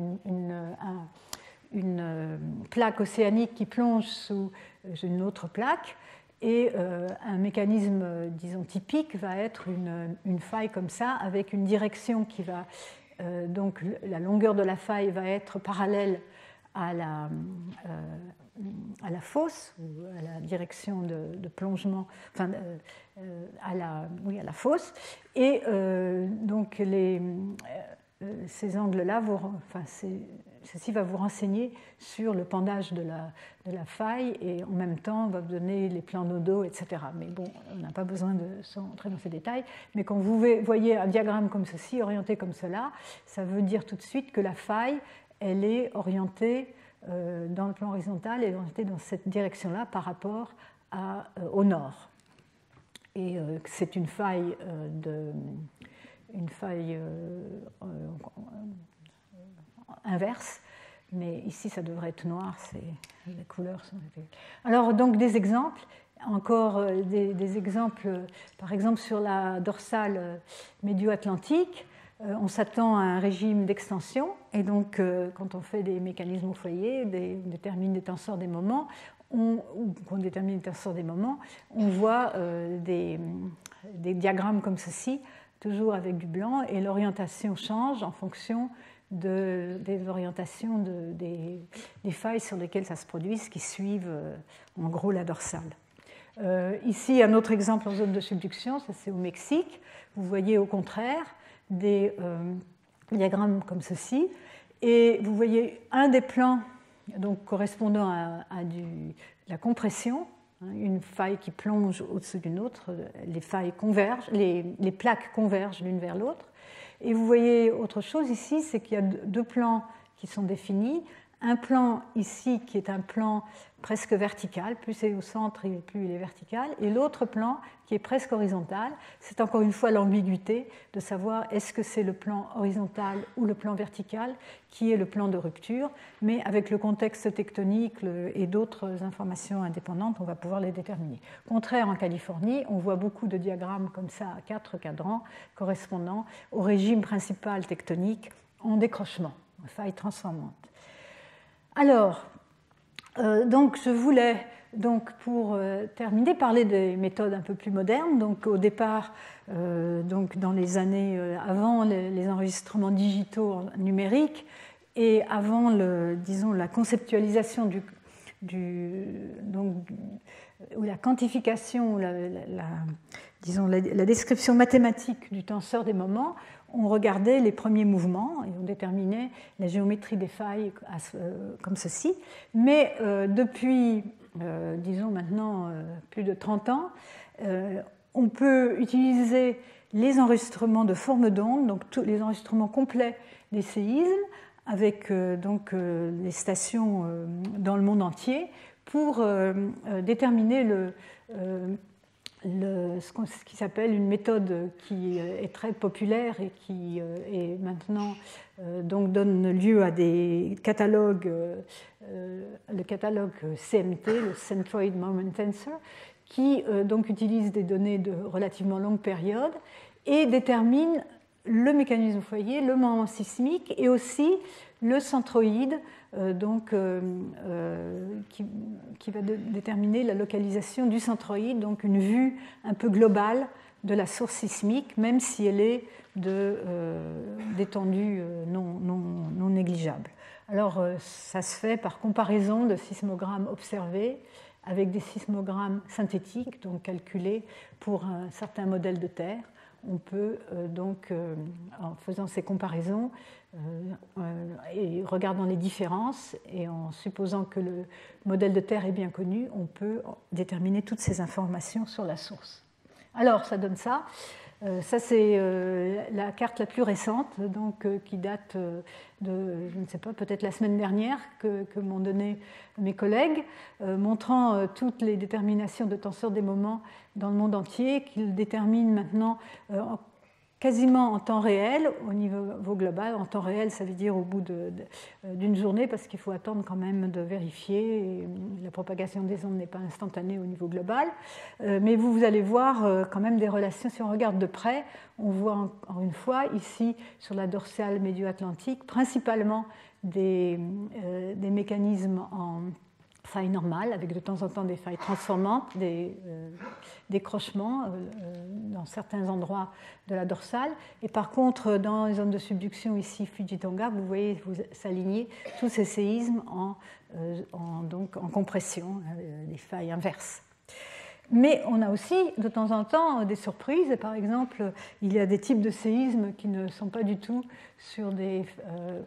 A: une plaque océanique qui plonge sous une autre plaque. Et un mécanisme, disons, typique va être une faille comme ça, avec une direction qui va... donc la longueur de la faille va être parallèle à la fosse, ou à la direction de plongement, enfin, à la fosse. Et donc ces angles-là, ceci va vous renseigner sur le pendage de la faille et en même temps va vous donner les plans nodaux, etc. Mais bon, on n'a pas besoin de s'entrer dans ces détails. Mais quand vous voyez un diagramme comme ceci, orienté comme cela, ça veut dire tout de suite que la faille, elle est orientée dans le plan horizontal et orientée dans cette direction-là par rapport au nord. Et c'est une faille inverse, mais ici ça devrait être noir, les couleurs sont... Alors donc des exemples, encore des exemples, par exemple sur la dorsale médio-atlantique, on s'attend à un régime d'extension, et donc quand on fait des mécanismes au foyer, on détermine des tenseurs des moments, on voit des diagrammes comme ceci, toujours avec du blanc, et l'orientation change en fonction des orientations des failles sur lesquelles ça se produit, qui suivent en gros la dorsale. Ici, un autre exemple en zone de subduction, ça c'est au Mexique. Vous voyez au contraire des diagrammes comme ceci, et vous voyez un des plans donc correspondant à la compression, hein, une faille qui plonge au-dessus d'une autre, les failles convergent, les plaques convergent l'une vers l'autre. Et vous voyez autre chose ici, c'est qu'il y a deux plans qui sont définis. Un plan ici qui est un plan presque vertical, plus c'est au centre et plus il est vertical, et l'autre plan qui est presque horizontal. C'est encore une fois l'ambiguïté de savoir est-ce que c'est le plan horizontal ou le plan vertical qui est le plan de rupture, mais avec le contexte tectonique et d'autres informations indépendantes, on va pouvoir les déterminer. Contraire en Californie, on voit beaucoup de diagrammes comme ça à 4 cadrans correspondant au régime principal tectonique en décrochement, en faille transformante. Alors, donc je voulais, donc, pour terminer, parler des méthodes un peu plus modernes. Donc, au départ, donc, dans les années avant les enregistrements digitaux numériques et avant disons, la conceptualisation ou la quantification, disons, la description mathématique du tenseur des moments, on regardait les premiers mouvements et on déterminait la géométrie des failles comme ceci. Mais depuis, disons maintenant, plus de 30 ans, on peut utiliser les enregistrements de formes d'ondes, donc tous les enregistrements complets des séismes, avec donc, les stations dans le monde entier, pour déterminer ce qui s'appelle une méthode qui est très populaire et qui est maintenant donc donne lieu à des catalogues, le catalogue CMT, le Centroid Moment Tensor, qui donc utilise des données de relativement longue période et détermine le mécanisme foyer, le moment sismique et aussi le centroïde, donc, qui va déterminer la localisation du centroïde, donc une vue un peu globale de la source sismique, même si elle est d'étendue non négligeable. Alors, ça se fait par comparaison de sismogrammes observés avec des sismogrammes synthétiques, donc calculés pour un certain modèle de terre. On peut donc, en faisant ces comparaisons et regardant les différences et en supposant que le modèle de terre est bien connu, on peut déterminer toutes ces informations sur la source. Alors, ça donne ça. Ça, c'est la carte la plus récente, donc, qui date de, je ne sais pas, peut-être la semaine dernière, que m'ont donné mes collègues, montrant toutes les déterminations de tenseurs des moments dans le monde entier, qu'ils déterminent maintenant quasiment en temps réel, au niveau global. En temps réel, ça veut dire au bout d'une journée, parce qu'il faut attendre quand même de vérifier, et la propagation des ondes n'est pas instantanée au niveau global. Mais vous allez voir quand même des relations, si on regarde de près, on voit encore une fois ici sur la dorsale médio-atlantique, principalement des mécanismes en failles normales, avec de temps en temps des failles transformantes, des décrochements dans certains endroits de la dorsale. Et par contre, dans les zones de subduction ici, Fuji-Tonga, vous voyez vous s'aligner tous ces séismes en compression, des failles inverses. Mais on a aussi de temps en temps des surprises. Par exemple, il y a des types de séismes qui ne sont pas du tout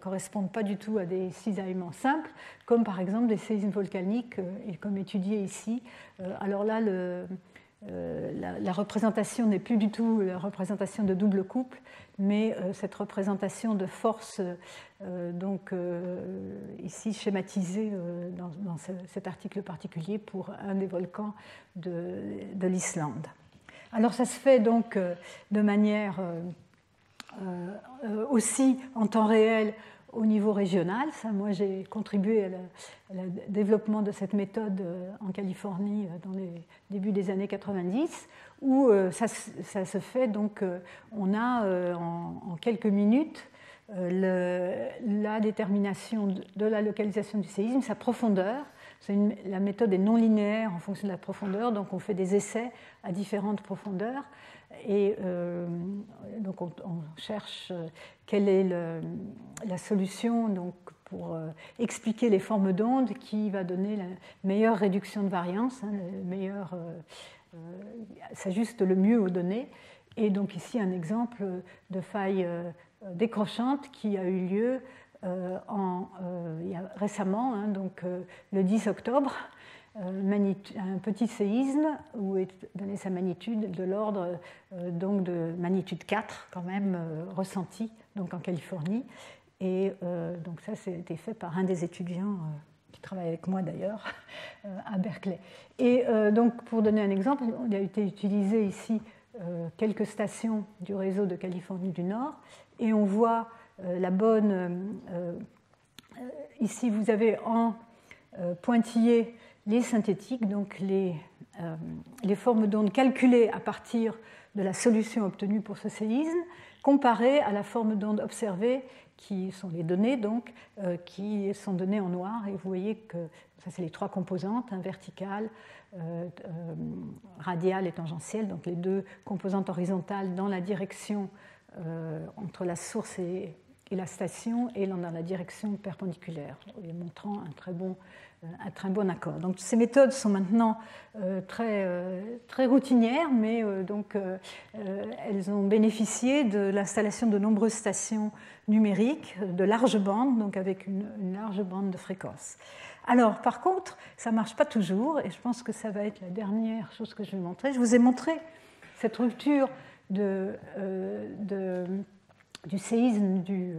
A: correspondent pas du tout à des cisaillements simples, comme par exemple des séismes volcaniques, et comme étudié ici. Alors là, la représentation n'est plus du tout la représentation de double couple, mais cette représentation de force, ici schématisée dans cet article particulier pour un des volcans de l'Islande. Alors ça se fait donc de manière aussi en temps réel au niveau régional. Ça, moi, j'ai contribué au développement de cette méthode en Californie dans les débuts des années 90, où ça se fait, donc on a en quelques minutes la détermination de la localisation du séisme, sa profondeur. La méthode est non linéaire en fonction de la profondeur, donc on fait des essais à différentes profondeurs. Et donc on cherche quelle est la solution donc, pour expliquer les formes d'ondes qui va donner la meilleure réduction de variance, s'ajuste le mieux aux données. Et donc ici un exemple de faille décrochante qui a eu lieu il y a récemment, hein, donc le 10 octobre, un petit séisme où est donnée sa magnitude de l'ordre donc de magnitude 4 quand même ressenti donc en Californie. Et donc ça, été fait par un des étudiants qui travaille avec moi d'ailleurs à Berkeley. Et donc pour donner un exemple, il a été utilisé ici quelques stations du réseau de Californie du Nord et on voit la bonne. Ici, vous avez en pointillé les synthétiques, donc les formes d'ondes calculées à partir de la solution obtenue pour ce séisme, comparées à la forme d'onde observée, qui sont les données, donc, qui sont données en noir. Et vous voyez que ça, c'est les trois composantes, hein, verticale, radiale et tangentielle, donc les deux composantes horizontales dans la direction entre la source et la station, et dans la direction perpendiculaire, montrant un très bon accord. Donc ces méthodes sont maintenant très routinières, mais donc, elles ont bénéficié de l'installation de nombreuses stations numériques de large bande, donc avec une large bande de fréquence. Alors par contre, ça ne marche pas toujours, et je pense que ça va être la dernière chose que je vais montrer. Je vous ai montré cette rupture du séisme du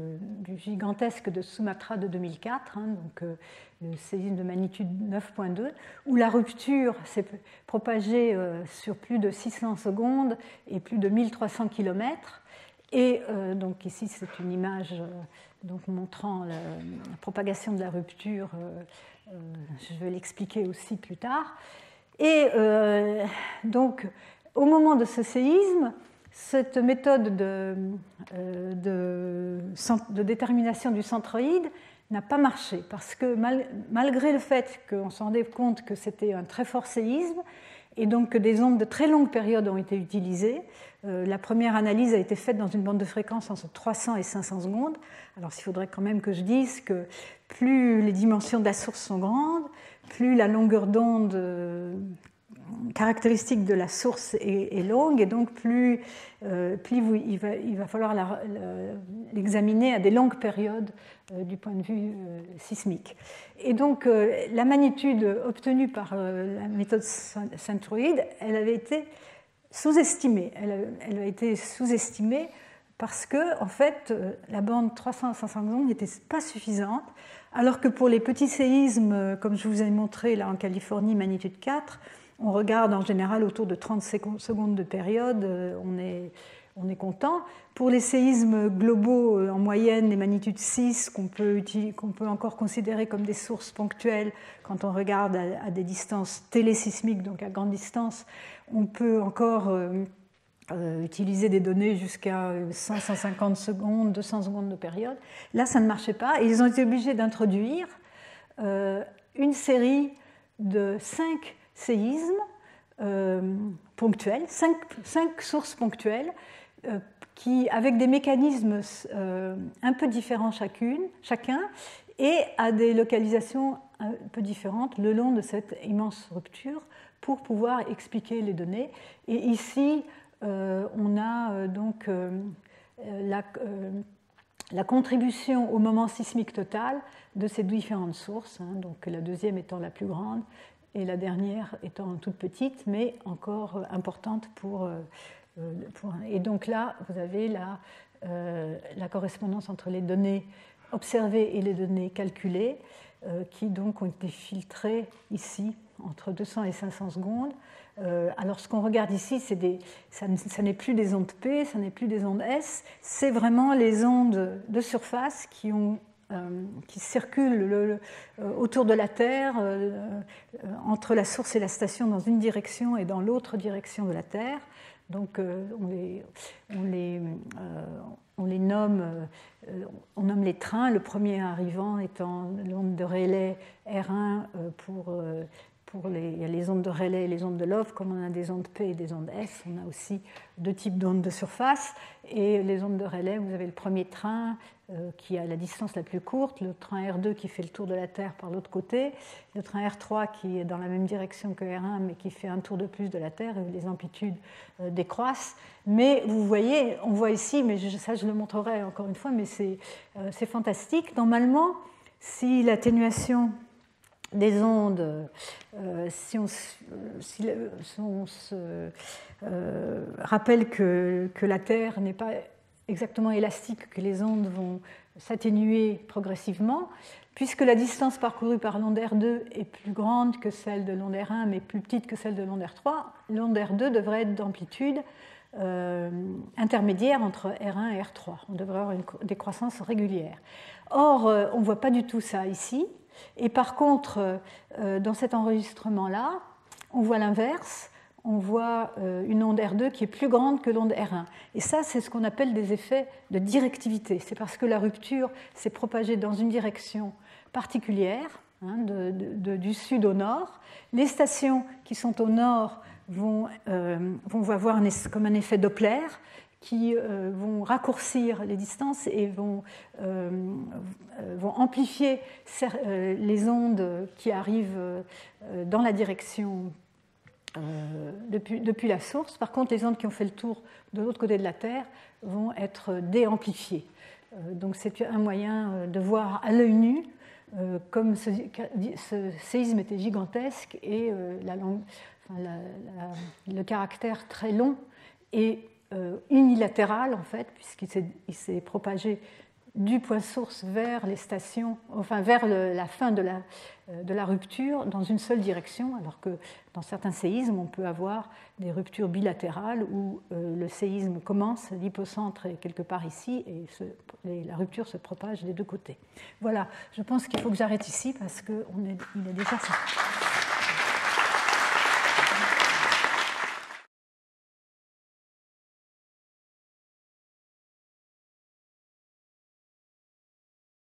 A: gigantesque de Sumatra de 2004, hein, donc le séisme de magnitude 9.2, où la rupture s'est propagée sur plus de 600 secondes et plus de 1300 km. Et donc ici, c'est une image donc, montrant la propagation de la rupture. Je vais l'expliquer aussi plus tard. Et donc, au moment de ce séisme, cette méthode de détermination du centroïde n'a pas marché parce que malgré le fait qu'on se rendait compte que c'était un très fort séisme et donc que des ondes de très longue période ont été utilisées, la première analyse a été faite dans une bande de fréquence entre 300 et 500 secondes. Alors il faudrait quand même que je dise que plus les dimensions de la source sont grandes, plus la longueur d'onde caractéristique de la source est longue, et donc plus il va falloir l'examiner à des longues périodes du point de vue sismique. Et donc la magnitude obtenue par la méthode centroïde, elle avait été sous-estimée. Elle a été sous-estimée parce que en fait, la bande 300 à 500 secondes n'était pas suffisante, alors que pour les petits séismes, comme je vous ai montré là en Californie, magnitude 4, on regarde en général autour de 30 secondes de période, on est content. Pour les séismes globaux en moyenne, les magnitudes 6, qu'on peut encore considérer comme des sources ponctuelles, quand on regarde à des distances télésismiques, donc à grande distance, on peut encore utiliser des données jusqu'à 100, 150 secondes, 200 secondes de période. Là, ça ne marchait pas, et ils ont été obligés d'introduire une série de 5 séismes ponctuels, 5 sources ponctuelles qui, avec des mécanismes un peu différents chacun, et à des localisations un peu différentes le long de cette immense rupture pour pouvoir expliquer les données. Et ici, on a donc la contribution au moment sismique total de ces différentes sources, hein, donc la deuxième étant la plus grande, et la dernière étant toute petite, mais encore importante et donc là, vous avez la correspondance entre les données observées et les données calculées, qui donc ont été filtrées ici entre 200 et 500 secondes. Alors ce qu'on regarde ici, ça n'est plus des ondes P, ça n'est plus des ondes S, c'est vraiment les ondes de surface qui circulent autour de la Terre, entre la source et la station dans une direction et dans l'autre direction de la Terre. Donc on nomme les trains, le premier arrivant étant l'onde de Rayleigh R1 il y a les ondes de Rayleigh et les ondes de Love, comme on a des ondes P et des ondes S, on a aussi deux types d'ondes de surface. Et les ondes de Rayleigh, vous avez le premier train qui a la distance la plus courte, le train R2 qui fait le tour de la Terre par l'autre côté, le train R3 qui est dans la même direction que R1 mais qui fait un tour de plus de la Terre et les amplitudes décroissent. Mais vous voyez, on voit ici, mais ça je le montrerai encore une fois, mais c'est fantastique. Normalement, si l'atténuation des ondes, si on se rappelle que la Terre n'est pas exactement élastique, que les ondes vont s'atténuer progressivement, puisque la distance parcourue par l'onde R2 est plus grande que celle de l'onde R1, mais plus petite que celle de l'onde R3, l'onde R2 devrait être d'amplitude intermédiaire entre R1 et R3. On devrait avoir une décroissance régulière. Or, on ne voit pas du tout ça ici. Et par contre, dans cet enregistrement-là, on voit l'inverse. On voit une onde R2 qui est plus grande que l'onde R1. Et ça, c'est ce qu'on appelle des effets de directivité. C'est parce que la rupture s'est propagée dans une direction particulière, hein, du sud au nord. Les stations qui sont au nord vont avoir comme un effet Doppler, qui vont raccourcir les distances et vont amplifier les ondes qui arrivent dans la direction depuis la source. Par contre, les ondes qui ont fait le tour de l'autre côté de la Terre vont être déamplifiées. Donc c'est un moyen de voir à l'œil nu comme ce séisme était gigantesque et le caractère très long et unilatéral en fait, puisqu'il s'est propagé du point source vers les stations, enfin vers la fin de la rupture dans une seule direction, alors que dans certains séismes, on peut avoir des ruptures bilatérales où le séisme commence, l'hypocentre est quelque part ici, et la rupture se propage des deux côtés. Voilà, je pense qu'il faut que j'arrête ici parce qu'il est déjà sorti.